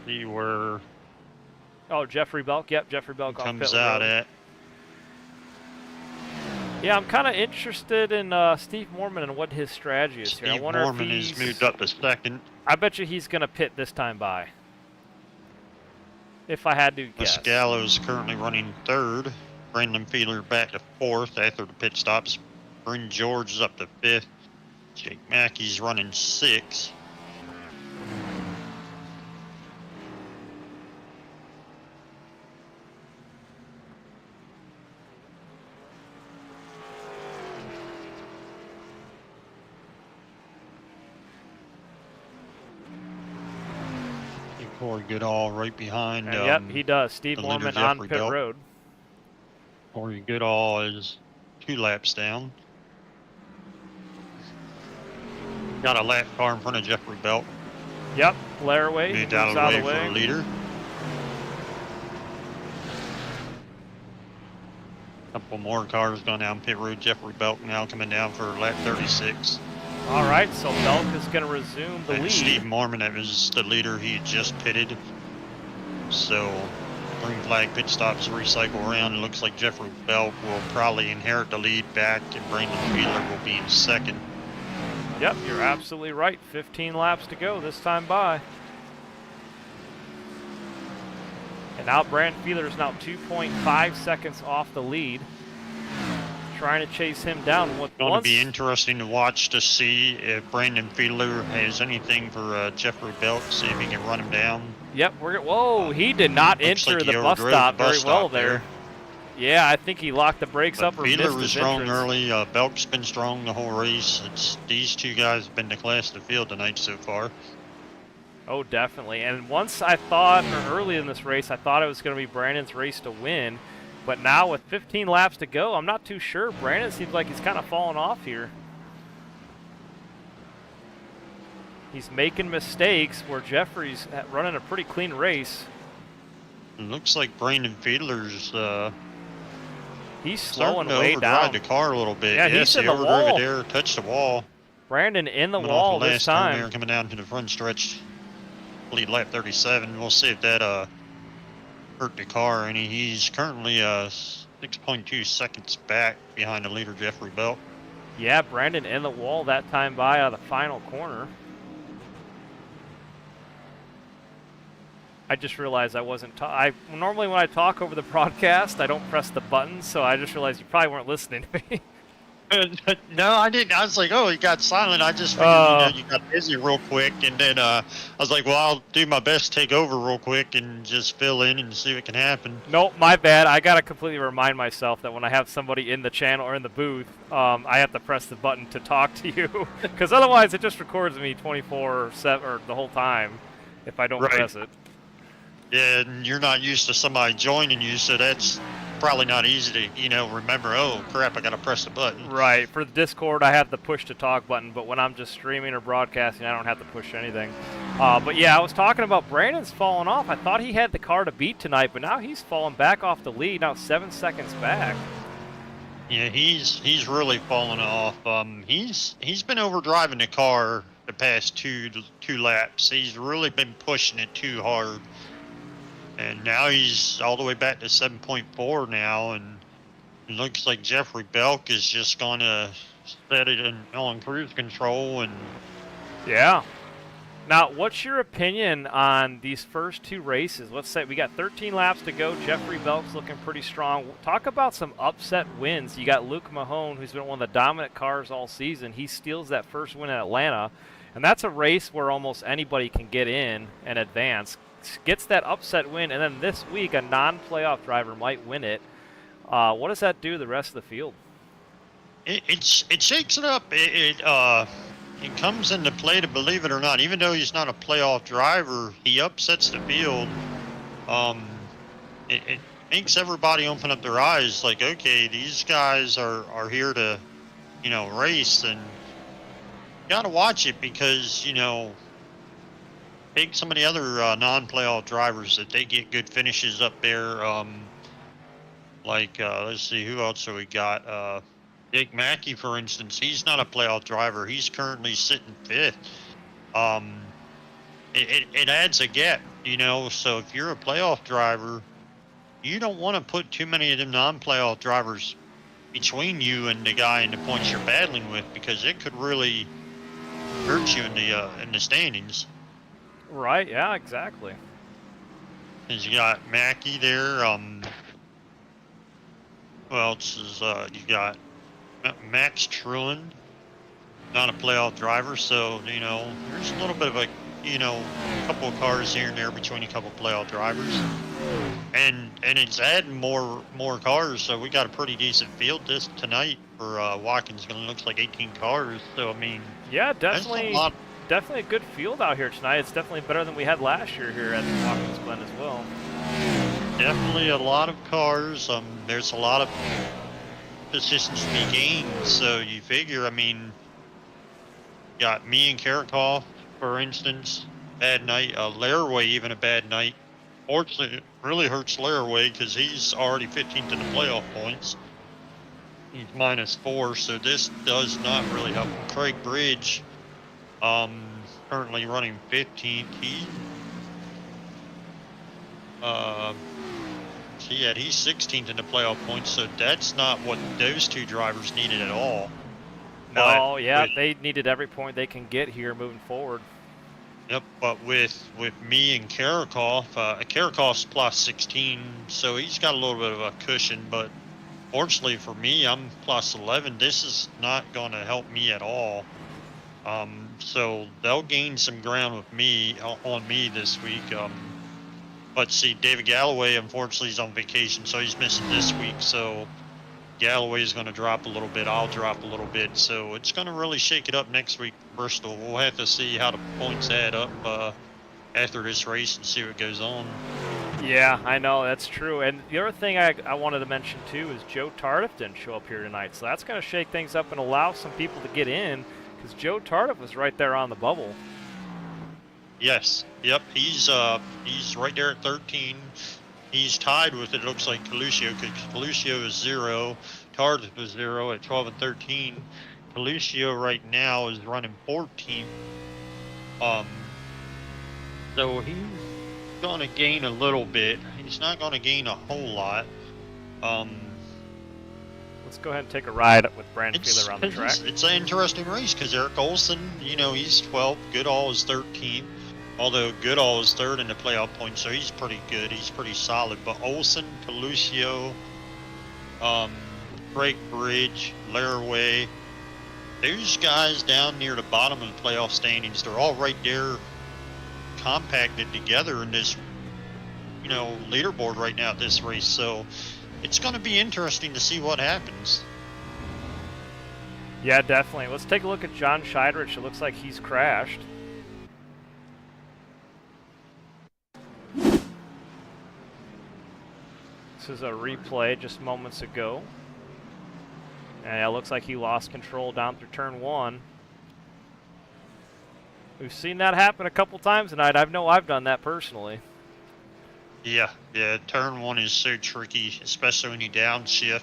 See where Oh, Jeffrey Belk. Yep, Jeffrey Belk off comes pit out road. at. Yeah, I'm kind of interested in Steve Mormon and what his strategy is here. I Steve wonder Mormon if has moved up to second. I bet you he's going to pit this time by. If I had to guess. Pascalo's currently running third. Brandon Fiedler back to fourth after the pit stops. Bryn George is up to fifth. Jake Mackey's running sixth. Corey Goodall right behind. Yep, he does. Steve the leader, Mormon on Jeffrey pit Belk. road. Corey Goodall is 2 laps down. Got a lap car in front of Jeffrey Belk. Yep, Laraway Moved moves out out of of the the way for the way. leader. Couple more cars going down pit road. Jeffrey Belk now coming down for lap 36. All right, so Belk is going to resume the And lead. Steve Mormon, that was the leader. He had just pitted. So green flag pit stops recycle around. It looks like Jeffrey Belk will probably inherit the lead back, and Brandon Fiedler will be in second. Yep, you're absolutely right. 15 laps to go this time by. And now Brandon Fiedler is now 2.5 seconds off the lead. Trying to chase him down. It's going to be interesting to watch to see if Brandon Fiedler has anything for Jeffrey Belk, see if he can run him down. Yep, whoa, he did not Looks enter like he the bus overdrove stop the bus very well stop there. Yeah, I think he locked the brakes But up or Fiedler missed was his strong entrance. early. Belk's been strong the whole race. These two guys have been the class of the field tonight so far. Oh, definitely. And once I thought, or early in this race, I thought it was going to be Brandon's race to win. But now with 15 laps to go, I'm not too sure. Brandon seems like he's kind of falling off here. He's making mistakes where Jeffrey's running a pretty clean race. It looks like Brandon Fiedler's He's starting slowing to way overdrive down. the car a little bit. Yeah, yes, he's in he the overdrove wall. it there, touched the wall. Brandon in the Coming wall off the this last turn time. there, coming down to the front stretch. Lead lap 37. We'll see if that hurt the car any. He's currently 6.2 seconds back behind the leader, Jeffrey Belk. Yeah, Brandon in the wall that time by the final corner. I just realized I wasn't. Normally when I talk over the broadcast, I don't press the button, so I just realized you probably weren't listening to me. No, I didn't. I was like, oh, he got silent. I just figured you got busy real quick, and then I was like, well, I'll do my best to take over real quick and just fill in and see what can happen. Nope, my bad. I gotta completely remind myself that when I have somebody in the channel or in the booth, I have to press the button to talk to you, because otherwise it just records me 24/7 or the whole time if I don't Right. press it. Yeah, and you're not used to somebody joining you, so that's probably not easy to, remember, oh, crap, I got to press the button. Right. For the Discord, I have the push to talk button, but when I'm just streaming or broadcasting, I don't have to push anything. But yeah, I was talking about Brandon's falling off. I thought he had the car to beat tonight, but now he's falling back off the lead, now 7 seconds back. Yeah, he's really fallen off. He's been overdriving the car the past two laps. He's really been pushing it too hard. And now he's all the way back to 7.4 now, and it looks like Jeffrey Belk is just going to set it on cruise control. And Yeah. Now, what's your opinion on these first two races? Let's say we got 13 laps to go. Jeffrey Belk's looking pretty strong. Talk about some upset wins. You got Luke Mahone, who's been one of the dominant cars all season. He steals that first win at Atlanta, and that's a race where almost anybody can get in and advance. Gets that upset win, and then this week a non-playoff driver might win it. What does that do to the rest of the field? it shakes it up. It comes into play, to believe it or not. Even though he's not a playoff driver, he upsets the field. It makes everybody open up their eyes. Like, okay, these guys are here to, race, and you got to watch it because take some of the other non-playoff drivers that they get good finishes up there. Like let's see, who else have we got? Jake Mackey, for instance, he's not a playoff driver. He's currently sitting fifth. It adds a gap, you know. So if you're a playoff driver, you don't want to put too many of them non-playoff drivers between you and the guy in the points you're battling with, because it could really hurt you in the standings. Right? Yeah, exactly. Cause you got Mackey there. Who else is you got Max Trulin, not a playoff driver, so you know there's a little bit of a couple of cars here and there between a couple of playoff drivers, and it's adding more cars, so we got a pretty decent field this tonight for Watkins Glen. Looks like 18 cars, so I mean, Yeah, that's definitely. a lot. Definitely a good field out here tonight. It's definitely better than we had last year here at Watkins Glen as well. Definitely a lot of cars. There's a lot of positions to be gained, so you figure, I mean, got me and Karakov, for instance, bad night. Laraway, even a bad night. Fortunately, it really hurts Laraway because he's already 15th in the playoff points. He's -4, so this does not really help him. Craig Bridge, currently running 15th. He's 16th in the playoff points, so that's not what those two drivers needed at all. No, yeah, they needed every point they can get here moving forward. Yep, but with me and Karakov, Karakov's +16, so he's got a little bit of a cushion, but fortunately for me, I'm +11. This is not going to help me at all. So they'll gain some ground with me on me this week. But see, David Galloway, unfortunately, is on vacation, so he's missing this week. So Galloway is going to drop a little bit. I'll drop a little bit. So it's going to really shake it up next week, Bristol. We'll have to see how the points add up after this race and see what goes on. Yeah, I know, that's true. And the other thing I wanted to mention, too, is Joe Tardif didn't show up here tonight. So that's going to shake things up and allow some people to get in, because Joe Tardif was right there on the bubble. Yes. Yep. He's right there at 13. He's tied with, it looks like, Coluccio, because Coluccio is 0. Tardif is 0 at 12 and 13. Coluccio right now is running 14th. So he's going to gain a little bit. He's not going to gain a whole lot. Let's go ahead and take a ride with Brandon Fiedler around the track. It's an interesting race because Eric Olson, he's 12th. Goodall is 13th. Although Goodall is 3rd in the playoff points, so he's pretty good. He's pretty solid. But Olson, Coluccio, Craig Bridge, Laraway, those guys down near the bottom of the playoff standings, they're all right there compacted together in this, leaderboard right now at this race. So it's going to be interesting to see what happens. Yeah, definitely. Let's take a look at John Scheidrich. It looks like he's crashed. This is a replay just moments ago. And it looks like he lost control down through turn 1. We've seen that happen a couple times tonight. I know I've done that personally. Yeah, turn 1 is so tricky, especially when you downshift,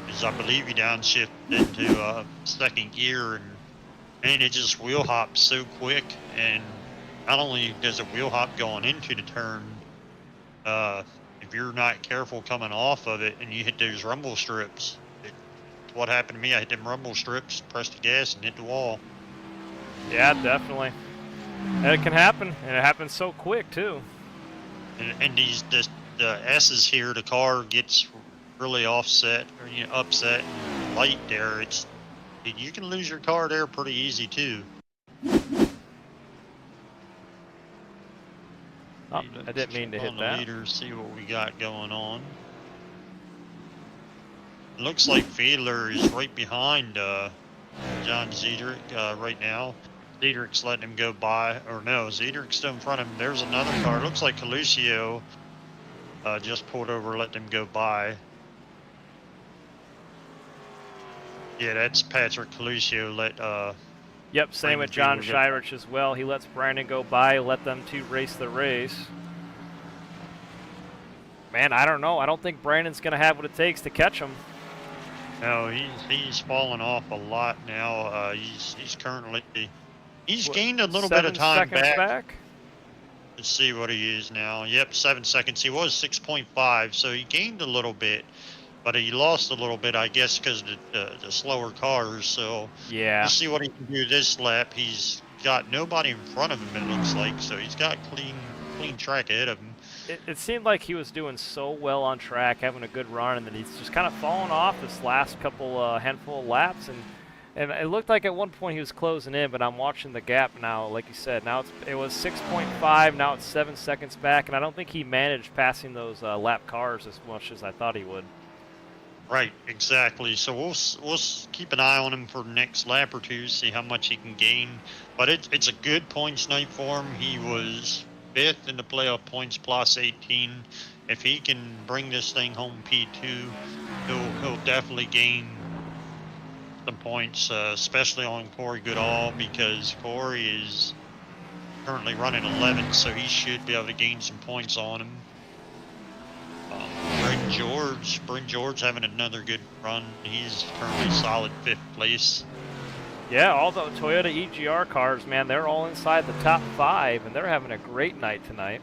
because I believe you downshift into second gear, and it just wheel hops so quick. And not only does it wheel hop going into the turn, if you're not careful coming off of it and you hit those rumble strips, what happened to me, I hit them rumble strips, pressed the gas, and hit the wall. Yeah, definitely. And it can happen, and it happens so quick too. And the S's here, the car gets really offset or upset and light there. You can lose your car there pretty easy too. Oh, I didn't mean to hit that. Leader, see what we got going on. Looks like Fiedler is right behind John Zedrick right now. Zedrick's letting him go by, or no, Zedrick's still in front of him. There's another car. Looks like Coluccio just pulled over, let them go by. Yeah, that's Patrick Coluccio let Yep, same with John Shirich as well. He lets Brandon go by, let them two race the race. Man, I don't know. I don't think Brandon's going to have what it takes to catch him. No, he's fallen off a lot now. He's currently gained a little bit of time 7 seconds back. Let's see what he is now. Yep, 7 seconds. He was 6.5, so he gained a little bit, but he lost a little bit, I guess, because of the slower cars. So yeah, let's see what he can do this lap. He's got nobody in front of him, it looks like, so he's got clean track ahead of him. It seemed like he was doing so well on track, having a good run, and then he's just kind of fallen off this last couple handful of laps, and it looked like at one point he was closing in, but I'm watching the gap now, like you said. Now it was 6.5, now it's 7 seconds back, and I don't think he managed passing those lap cars as much as I thought he would. Right, exactly. So we'll keep an eye on him for the next lap or two, see how much he can gain. But it's a good points night for him. He was 5th in the playoff points plus 18. If he can bring this thing home P2, he'll definitely gain some points, especially on Corey Goodall, because Corey is currently running 11th, so he should be able to gain some points on him. Brent George having another good run. He's currently solid 5th place. Yeah, all the Toyota EGR cars, man, they're all inside the top 5, and they're having a great night tonight.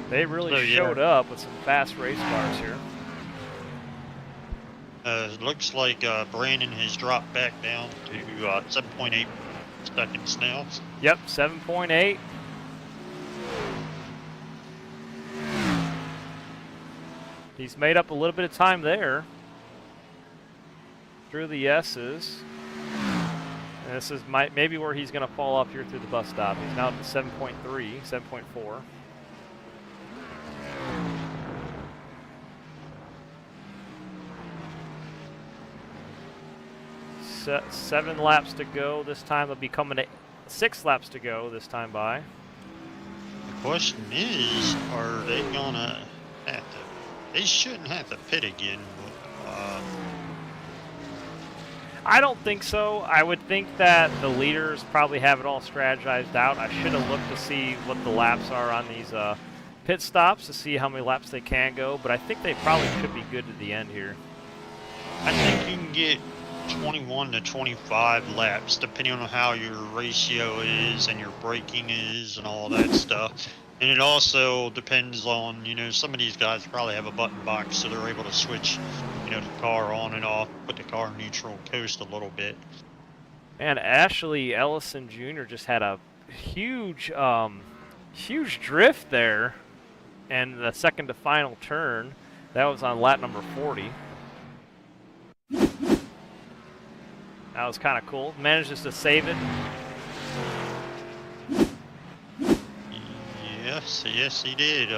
They really showed up with some fast race cars here. It looks like Brandon has dropped back down to 7.8 seconds now. Yep, 7.8. He's made up a little bit of time there through the S's. And this is maybe where he's going to fall off here through the bus stop. He's now at 7.3, 7.4. Seven laps to go. This time they'll be coming to 6 laps to go this time by. The question is, are they going to have to... They shouldn't have to pit again. I don't think so. I would think that the leaders probably have it all strategized out. I should have looked to see what the laps are on these pit stops to see how many laps they can go, but I think they probably could be good to the end here. I think you can get 21 to 25 laps, depending on how your ratio is and your braking is and all that stuff. And it also depends on, some of these guys probably have a button box, so they're able to switch, the car on and off, put the car in neutral, coast a little bit. And Ashley Ellison Jr. just had a huge drift there, and the second to final turn. That was on lap number 40. That was kind of cool. Manages to save it. Yes, he did.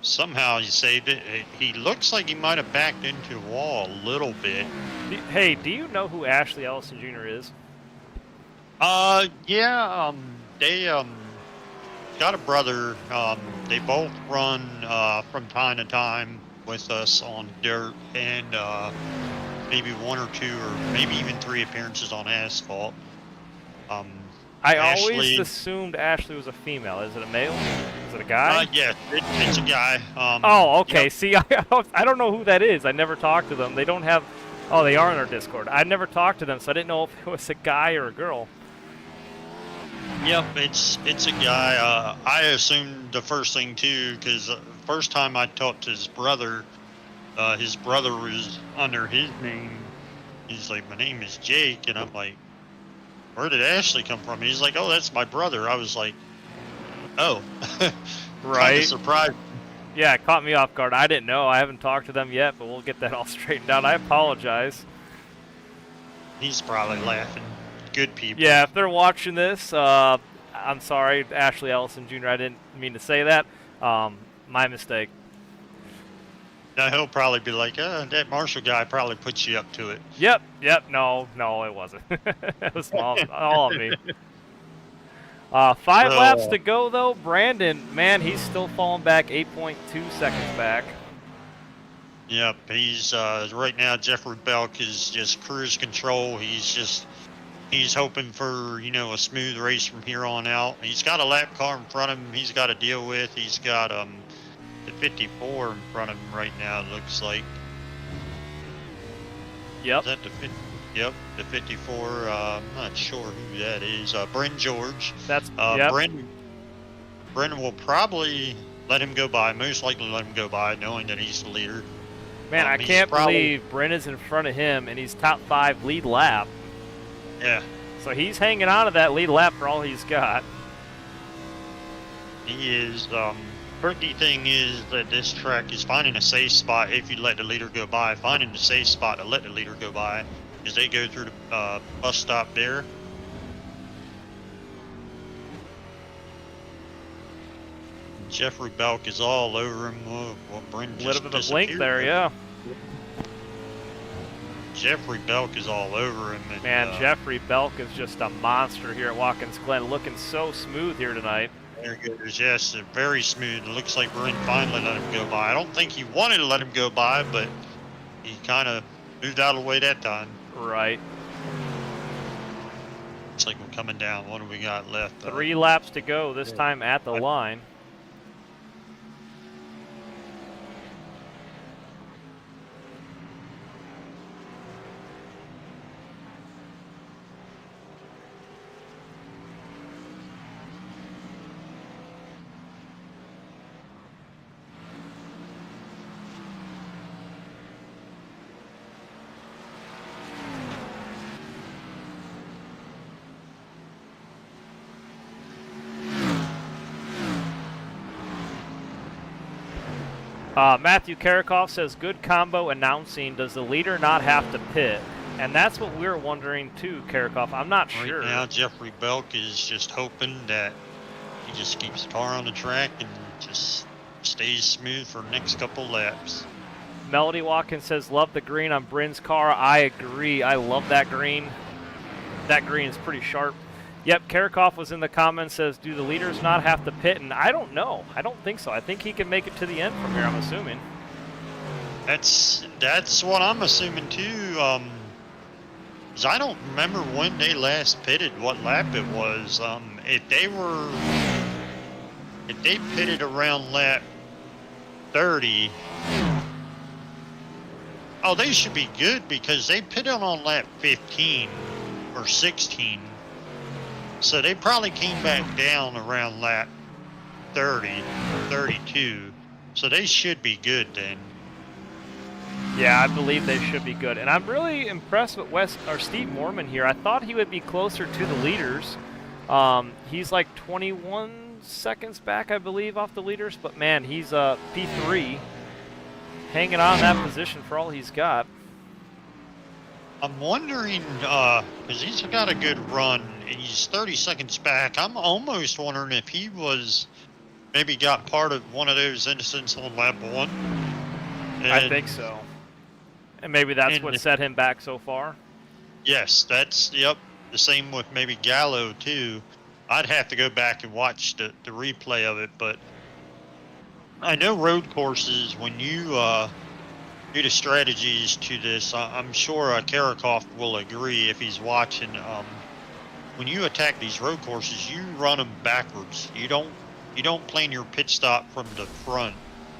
Somehow he saved it. He looks like he might have backed into a wall a little bit. Hey, do you know who Ashley Ellison Jr. is? Yeah, they got a brother. They both run from time to time with us on dirt, and maybe 1 or 2 or maybe even 3 appearances on asphalt. I always assumed Ashley was a female. Is it a male? Is it a guy? Yeah, it's a guy. Oh, okay. Yep. See, I don't know who that is. I never talked to them. They don't have... Oh, they are in our Discord. I never talked to them, so I didn't know if it was a guy or a girl. Yep, it's a guy. I assumed the first thing, too, because first time I talked to his brother was under his name. He's like, my name is Jake, and I'm like, where did Ashley come from? He's like, oh, that's my brother. I was like, oh. Right. Kind of surprised. Yeah, it caught me off guard. I didn't know. I haven't talked to them yet, but we'll get that all straightened out. I apologize. He's probably laughing. Good people. Yeah, if they're watching this, I'm sorry, Ashley Ellison Jr. I didn't mean to say that. My mistake. Now he'll probably be like, that Marshall guy probably put you up to it. Yep. No, it wasn't. It was all on me. 5 laps to go, though. Brandon, man, he's still falling back 8.2 seconds back. Yep, he's right now. Jeffrey Belk is just cruise control. He's hoping for a smooth race from here on out. He's got a lap car in front of him. He's got to deal with. He's got the 54 in front of him right now. It looks like. Yep. Is that the 50? Yep, the 54. I'm not sure who that is. Bryn George. That's yep. Bryn will probably let him go by. Most likely let him go by, knowing that he's the leader. Man, I can't believe Bryn is in front of him, and he's top 5 lead lap. Yeah. So he's hanging on to that lead lap for all he's got. He is. Tricky thing is that this track is finding a safe spot if you let the leader go by. Finding a safe spot to let the leader go by as they go through the bus stop there. Jeffrey Belk is all over him. Bryn just Little bit of a blink there, yeah. Jeffrey Belk is all over him. And, Man, Jeffrey Belk is just a monster here at Watkins Glen, looking so smooth here tonight. There he goes. Yes, very smooth. It looks like Bryn finally let him go by. I don't think he wanted to let him go by, but he kind of moved out of the way that time. Right. Looks like we're coming down. What do we got left? 3 laps to go, this time at the line. Matthew Karakoff says, good combo announcing. Does the leader not have to pit? And that's what we're wondering too, Karakoff. I'm not sure. Right now, Jeffrey Belk is just hoping that he just keeps the car on the track and just stays smooth for the next couple laps. Melody Watkins says, love the green on Bryn's car. I agree. I love that green. That green is pretty sharp. Yep, Karakoff was in the comments, says, do the leaders not have to pit? And I don't know. I don't think so. I think he can make it to the end from here, I'm assuming. That's what I'm assuming too. 'Cause I don't remember when they last pitted, what lap it was. If they pitted around lap 30, oh, they should be good because they pitted on lap 15 or 16. So they probably came back down around lap 30 or 32. So they should be good then. Yeah, I believe they should be good. And I'm really impressed with Steve Mormon here. I thought he would be closer to the leaders. He's like 21 seconds back, I believe, off the leaders. But man, he's P3, hanging on that position for all he's got. I'm wondering, because he's got a good run, and he's 30 seconds back. I'm almost wondering if he was maybe got part of one of those incidents on lap 1. I think so. And maybe that's what set him back so far. Yes, yep. The same with maybe Gallo, too. I'd have to go back and watch the replay of it, but I know road courses, when you do the strategies to this, I'm sure Karakoff will agree if he's watching. When you attack these road courses, you run them backwards. You don't plan your pit stop from the front.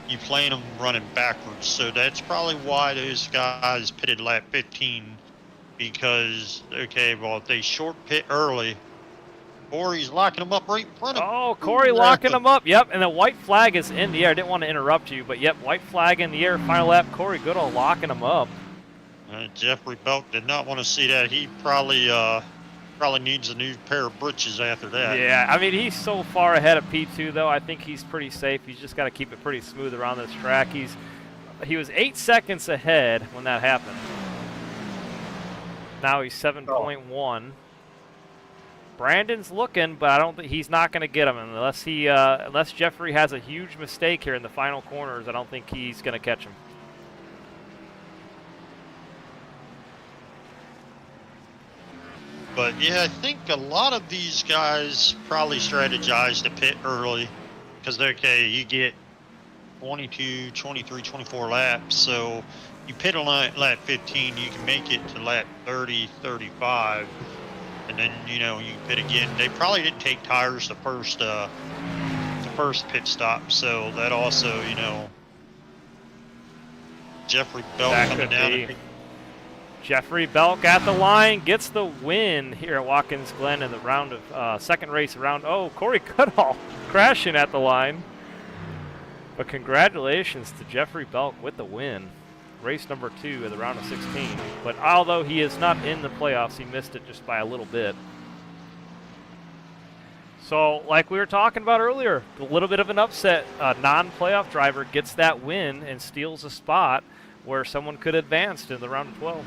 You plan them running backwards. So that's probably why those guys pitted lap 15, because okay, well, if they short pit early, Corey's locking them up right in front of him. Oh, Corey locking them up. Yep, and the white flag is in the air. I didn't want to interrupt you, but yep, white flag in the air. Final lap, Corey Goodall locking them up. Jeffrey Belk did not want to see that. He probably needs a new pair of britches after that. Yeah, I mean, he's so far ahead of P2, though. I think he's pretty safe. He's just got to keep it pretty smooth around this track. He was 8 seconds ahead when that happened. Now he's 7.1. Brandon's looking, but I don't think he's not going to get him unless Jeffrey has a huge mistake here in the final corners. I don't think he's going to catch him. But yeah, I think a lot of these guys probably strategize to pit early, because okay, you get 22, 23, 24 laps. So you pit on lap 15, you can make it to lap 30, 35, and then you pit again. They probably didn't take tires the first pit stop, so that also Jeffrey Belk That coming could down. be. Jeffrey Belk at the line gets the win here at Watkins Glen in the round of second race round. Oh, Corey Goodall crashing at the line. But congratulations to Jeffrey Belk with the win. Race number 2 of the round of 16. But although he is not in the playoffs, he missed it just by a little bit. So, like we were talking about earlier, a little bit of an upset. A non-playoff driver gets that win and steals a spot where someone could advance in the round of 12.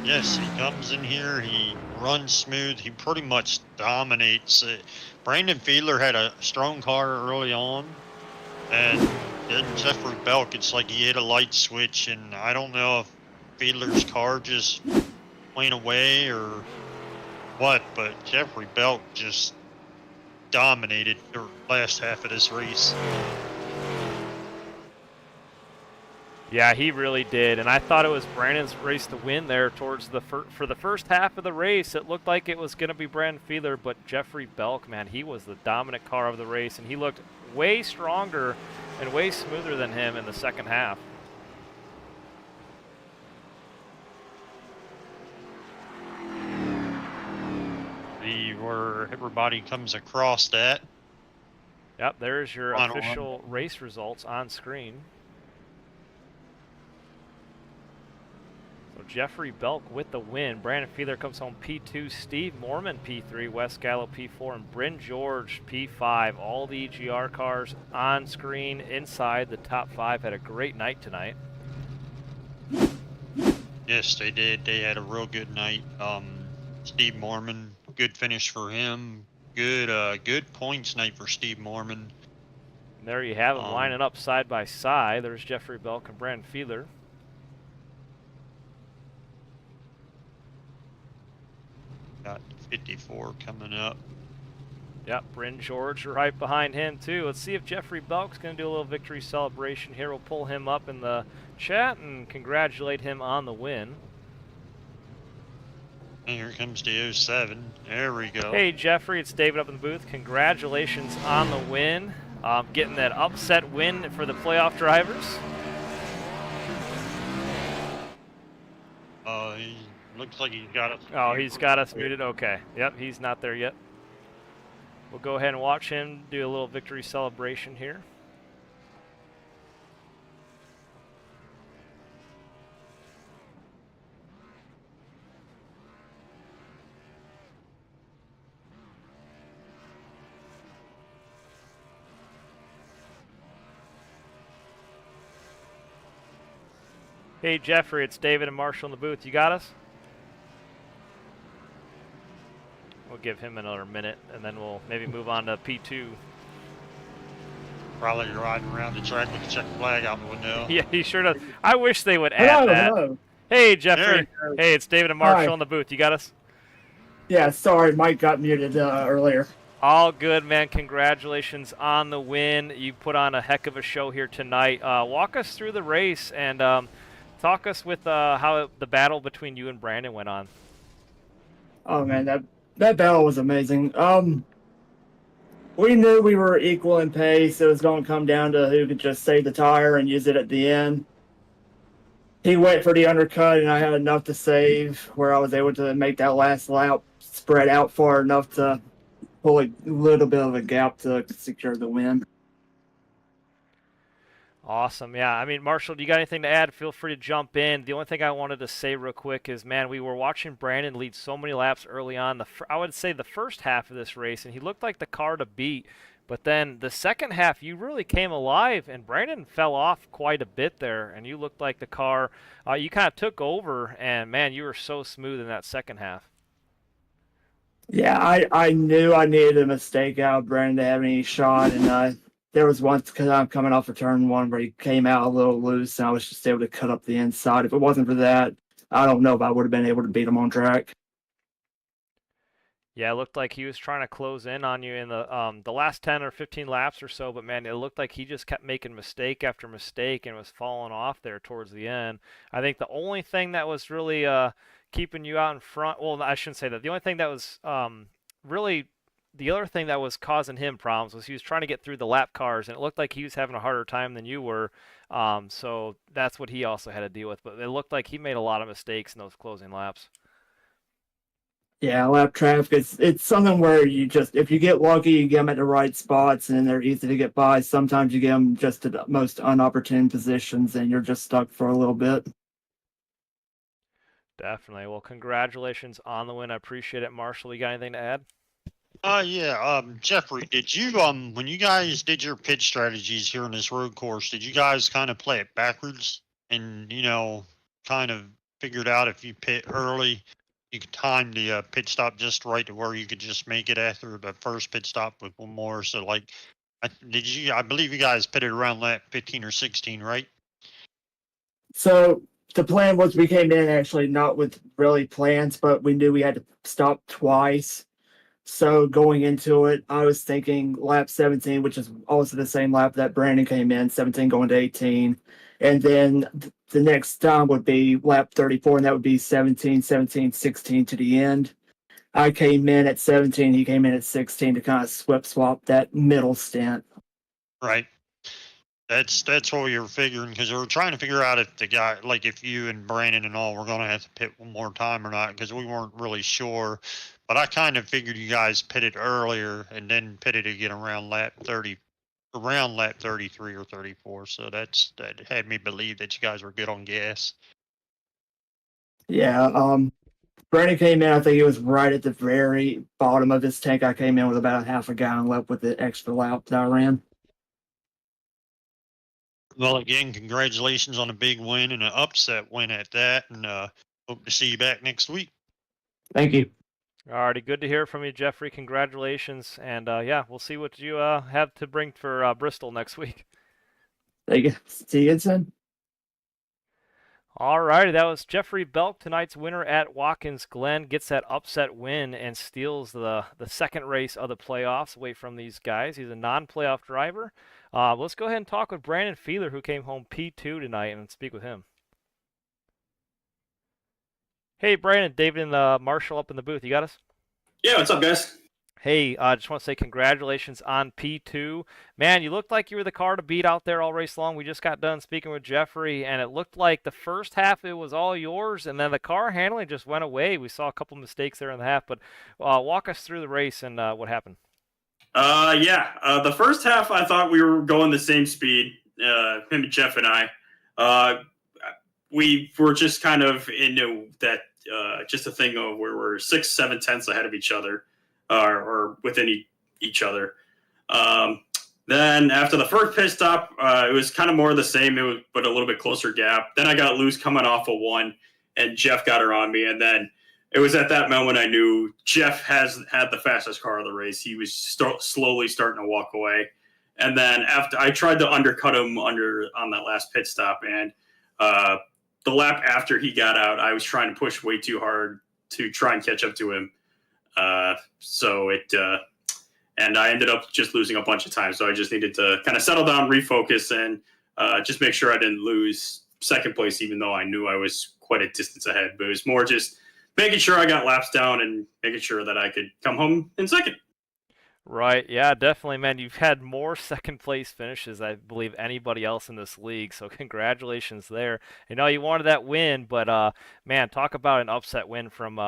Yes, he comes in here, he runs smooth, he pretty much dominates it. Brandon Fiedler had a strong car early on, and then Jeffrey Belk, it's like he hit a light switch, and I don't know if Fiedler's car just went away or what, but Jeffrey Belk just dominated the last half of this race. Yeah, he really did, and I thought it was Brandon's race to win there towards for the first half of the race. It looked like it was going to be Brandon Fiedler, but Jeffrey Belk, man, he was the dominant car of the race, and he looked way stronger and way smoother than him in the second half. Where everybody comes across that. Yep, there's your Final official race results on screen. So Jeffrey Belk with the win. Brandon Fiedler comes home P2, Steve Mormon P3, Wes Gallo P4, and Bryn George P5. All the EGR cars on screen inside the top 5 had a great night tonight. Yes, they did. They had a real good night. Steve Mormon, good finish for him. Good points night for Steve Mormon. And there you have them lining up side by side. There's Jeffrey Belk and Brandon Fiedler. Got 54 coming up. Yep, Bryn George right behind him too. Let's see if Jeffrey Belk's going to do a little victory celebration here. We'll pull him up in the chat and congratulate him on the win. And here comes the 07. There we go. Hey Jeffrey, it's David up in the booth. Congratulations on the win. Getting that upset win for the playoff drivers. He looks like he's got us. Oh, he's got us muted. Okay. Yep, he's not there yet. We'll go ahead and watch him do a little victory celebration here. Hey Jeffrey, it's David and Marshall in the booth. You got us? We'll give him another minute, and then we'll maybe move on to P2. Probably riding around the track with the check flag out the window. Yeah, he sure does. I wish they would add that. Hello. Hey Jeffrey. Hey, it's David and Marshall Hi. in the booth. You got us? Yeah, sorry, Mike got muted earlier. All good, man. Congratulations on the win. You put on a heck of a show here tonight. Walk us through the race and talk us with how the battle between you and Brandon went on. Oh man, that battle was amazing. We knew we were equal in pace. It was going to come down to who could just save the tire and use it at the end. He went for the undercut, and I had enough to save where I was able to make that last lap spread out far enough to pull a little bit of a gap to secure the win. Awesome. Yeah. I mean, Marshall, do you got anything to add? Feel free to jump in. The only thing I wanted to say real quick is, man, we were watching Brandon lead so many laps early on. I would say the first half of this race, and he looked like the car to beat. But then the second half, you really came alive, and Brandon fell off quite a bit there, and you looked like the car. You kind of took over, and, man, you were so smooth in that second half. Yeah, I knew I needed a mistake out of Brandon to have any shot, and there was once because I'm coming off of turn 1 where he came out a little loose, and I was just able to cut up the inside. If it wasn't for that, I don't know if I would have been able to beat him on track. Yeah, it looked like he was trying to close in on you in the last 10 or 15 laps or so, but man, it looked like he just kept making mistake after mistake and was falling off there towards the end. I think the only thing that was really keeping you out in front, well, I shouldn't say that. The only thing that was really the other thing that was causing him problems was he was trying to get through the lap cars, and it looked like he was having a harder time than you were. So that's what he also had to deal with. But it looked like he made a lot of mistakes in those closing laps. Yeah, lap traffic. It's something where you just if you get lucky, you get them at the right spots, and they're easy to get by. Sometimes you get them just to the most unopportune positions, and you're just stuck for a little bit. Definitely. Well, congratulations on the win. I appreciate it. Marshall, you got anything to add? Yeah, Jeffrey, did you when you guys did your pitch strategies here in this road course, did you guys kind of play it backwards and kind of figured out if you pit early, you could time the pit stop just right to where you could just make it after the first pit stop with one more? So like, I believe you guys pitted around lap 15 or 16, right? So the plan was we came in actually not with really plans, but we knew we had to stop twice. So going into it, I was thinking lap 17, which is also the same lap that Brandon came in, 17 going to 18. And then the next time would be lap 34, and that would be 17, 17, 16 to the end. I came in at 17, he came in at 16 to kind of swap that middle stint. Right. That's what we were figuring, because we were trying to figure out if the guy, like if you and Brandon and all were going to have to pit one more time or not, because we weren't really sure. But I kind of figured you guys pitted earlier and then pitted again around lap 33 or 34. So that had me believe that you guys were good on gas. Yeah, Brandon came in, I think he was right at the very bottom of his tank. I came in with about a half a gallon left with the extra lap that I ran. Well, again, congratulations on a big win and an upset win at that, and hope to see you back next week. Thank you. Alrighty, good to hear from you, Jeffrey. Congratulations, and yeah, we'll see what you have to bring for Bristol next week. Thank you. See you soon. Alrighty, that was Jeffrey Belk, tonight's winner at Watkins Glen. Gets that upset win and steals the second race of the playoffs away from these guys. He's a non-playoff driver. Let's go ahead and talk with Brandon Fiedler, who came home P2 tonight, and speak with him. Hey, Brandon, David and Marshall up in the booth. You got us? Yeah, what's up, guys? Hey, I just want to say congratulations on P2. Man, you looked like you were the car to beat out there all race long. We just got done speaking with Jeffrey, and it looked like the first half it was all yours, and then the car handling just went away. We saw a couple mistakes there in the half, but walk us through the race and what happened. The first half I thought we were going the same speed, him and Jeff and I. We were just kind of into that, just a thing of where we're 6-7 tenths ahead of each other. Or within each other. Then after the first pit stop, it was kind of more of the same, but a little bit closer gap. Then I got loose coming off of one, and Jeff got her on me. And then it was at that moment I knew Jeff had the fastest car of the race. He was slowly starting to walk away. And then after I tried to undercut him on that last pit stop, and the lap after he got out, I was trying to push way too hard to try and catch up to him. And I ended up just losing a bunch of time. So I just needed to kind of settle down, refocus, and just make sure I didn't lose second place, even though I knew I was quite a distance ahead. But it was more just making sure I got laps down and making sure that I could come home in second. Right, yeah, definitely, man. You've had more second place finishes, I believe, anybody else in this league. So congratulations there. You know, you wanted that win, but man, talk about an upset win from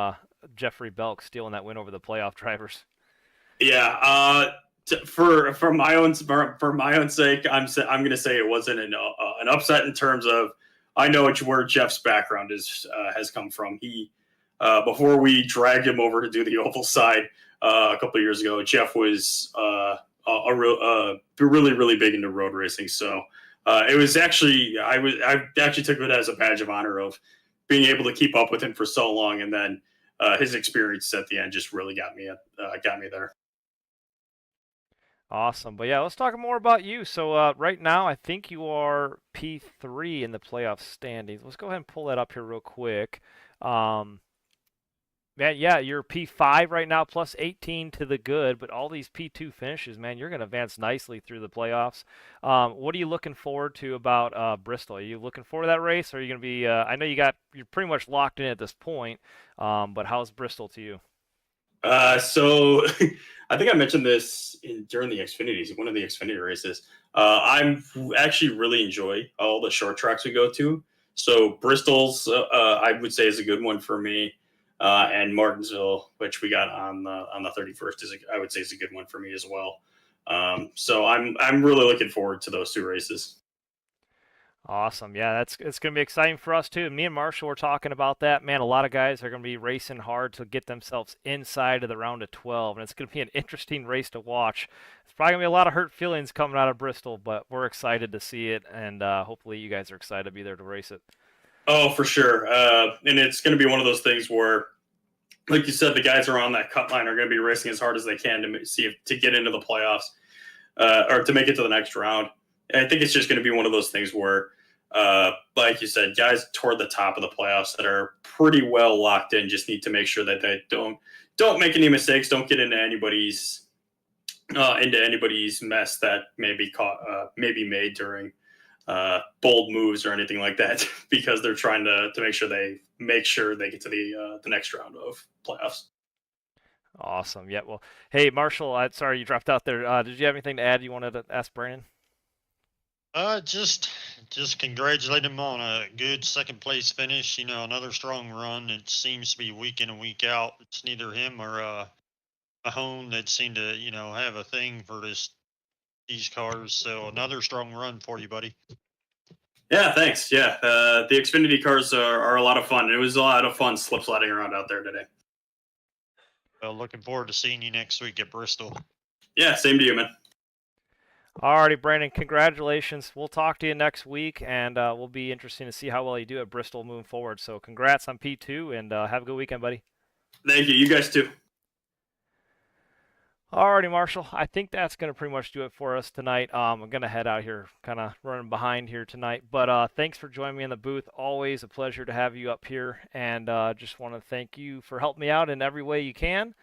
Jeffrey Belk stealing that win over the playoff drivers. Yeah, for my own sake, I'm going to say it wasn't an upset in terms of I know where Jeff's background has come from. He before we dragged him over to do the oval side a couple of years ago, Jeff was really big into road racing. So it was actually I actually took it as a badge of honor of being able to keep up with him for so long, and then his experience at the end just really got me there. Awesome. But yeah, let's talk more about you. So right now, I think you are P3 in the playoff standings. Let's go ahead and pull that up here real quick. Man, Man, yeah, you're P5 right now, plus 18 to the good, but all these P2 finishes, man, you're going to advance nicely through the playoffs. What are you looking forward to about Bristol? Are you looking forward to that race, or are you going to be? I know you're pretty much locked in at this point, but how's Bristol to you? So I think I mentioned this during the Xfinity, one of the Xfinity races. I'm actually really enjoy all the short tracks we go to. So Bristol's, I would say, is a good one for me, and Martinsville, which we got on the 31st, I would say is a good one for me as well. So I'm really looking forward to those two races. Awesome. Yeah, it's going to be exciting for us too. Me and Marshall were talking about that. Man, a lot of guys are going to be racing hard to get themselves inside of the round of 12, and it's going to be an interesting race to watch. It's probably going to be a lot of hurt feelings coming out of Bristol, but we're excited to see it, and hopefully you guys are excited to be there to race it. Oh, for sure. And it's going to be one of those things where, like you said, the guys are on that cut line are going to be racing as hard as they can to see if to get into the playoffs or to make it to the next round. And I think it's just going to be one of those things where, like you said, guys toward the top of the playoffs that are pretty well locked in just need to make sure that they don't make any mistakes, don't get into anybody's mess that may be maybe made during bold moves or anything like that, because they're trying to make sure they get to the next round of playoffs. Awesome. Yeah. Well, hey, Marshall, sorry you dropped out there. Did you have anything to add you wanted to ask Brandon? Just congratulate him on a good second place finish. You know, another strong run. It seems to be week in and week out. It's neither him or Mahone that seem to, you know, have a thing for these cars. So another strong run for you, buddy. Yeah, thanks. Yeah, the Xfinity cars are a lot of fun. It was a lot of fun slip sliding around out there today. Well, looking forward to seeing you next week at Bristol. Yeah, same to you, man. Alrighty, Brandon, congratulations. We'll talk to you next week, and we'll be interesting to see how well you do at Bristol moving forward. So congrats on P2, and have a good weekend, buddy. Thank you. You guys too. Alrighty, Marshall. I think that's going to pretty much do it for us tonight. I'm going to head out here, kind of running behind here tonight. But thanks for joining me in the booth. Always a pleasure to have you up here. And just want to thank you for helping me out in every way you can.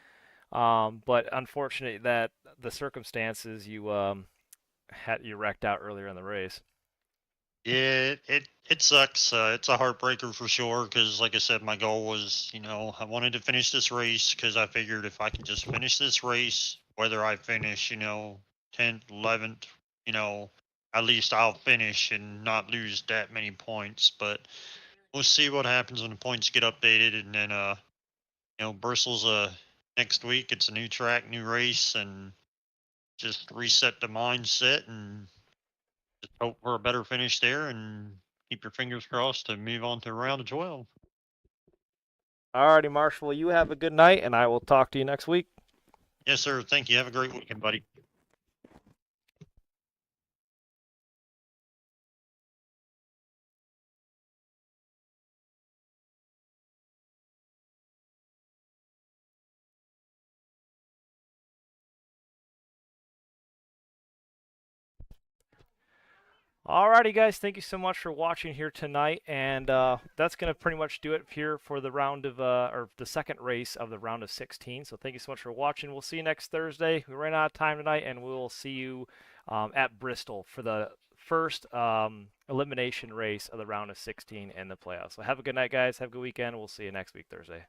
But unfortunately, that the circumstances you wrecked out earlier in the race. Yeah, it sucks. It's a heartbreaker for sure. Because, like I said, my goal was, you know, I wanted to finish this race because I figured if I can just finish this race, whether I finish, you know, 10th, 11th, you know, at least I'll finish and not lose that many points. But we'll see what happens when the points get updated, and then, you know, Bristol's next week. It's a new track, new race, and just reset the mindset and just hope for a better finish there and keep your fingers crossed to move on to round of 12. Alrighty, Marshall. You have a good night, and I will talk to you next week. Yes, sir. Thank you. Have a great weekend, buddy. Alrighty, guys, thank you so much for watching here tonight, and that's going to pretty much do it here for the round of, or the second race of the round of 16. So thank you so much for watching. We'll see you next Thursday. We ran out of time tonight, and we'll see you at Bristol for the first elimination race of the round of 16 in the playoffs. So have a good night, guys. Have a good weekend. We'll see you next week, Thursday.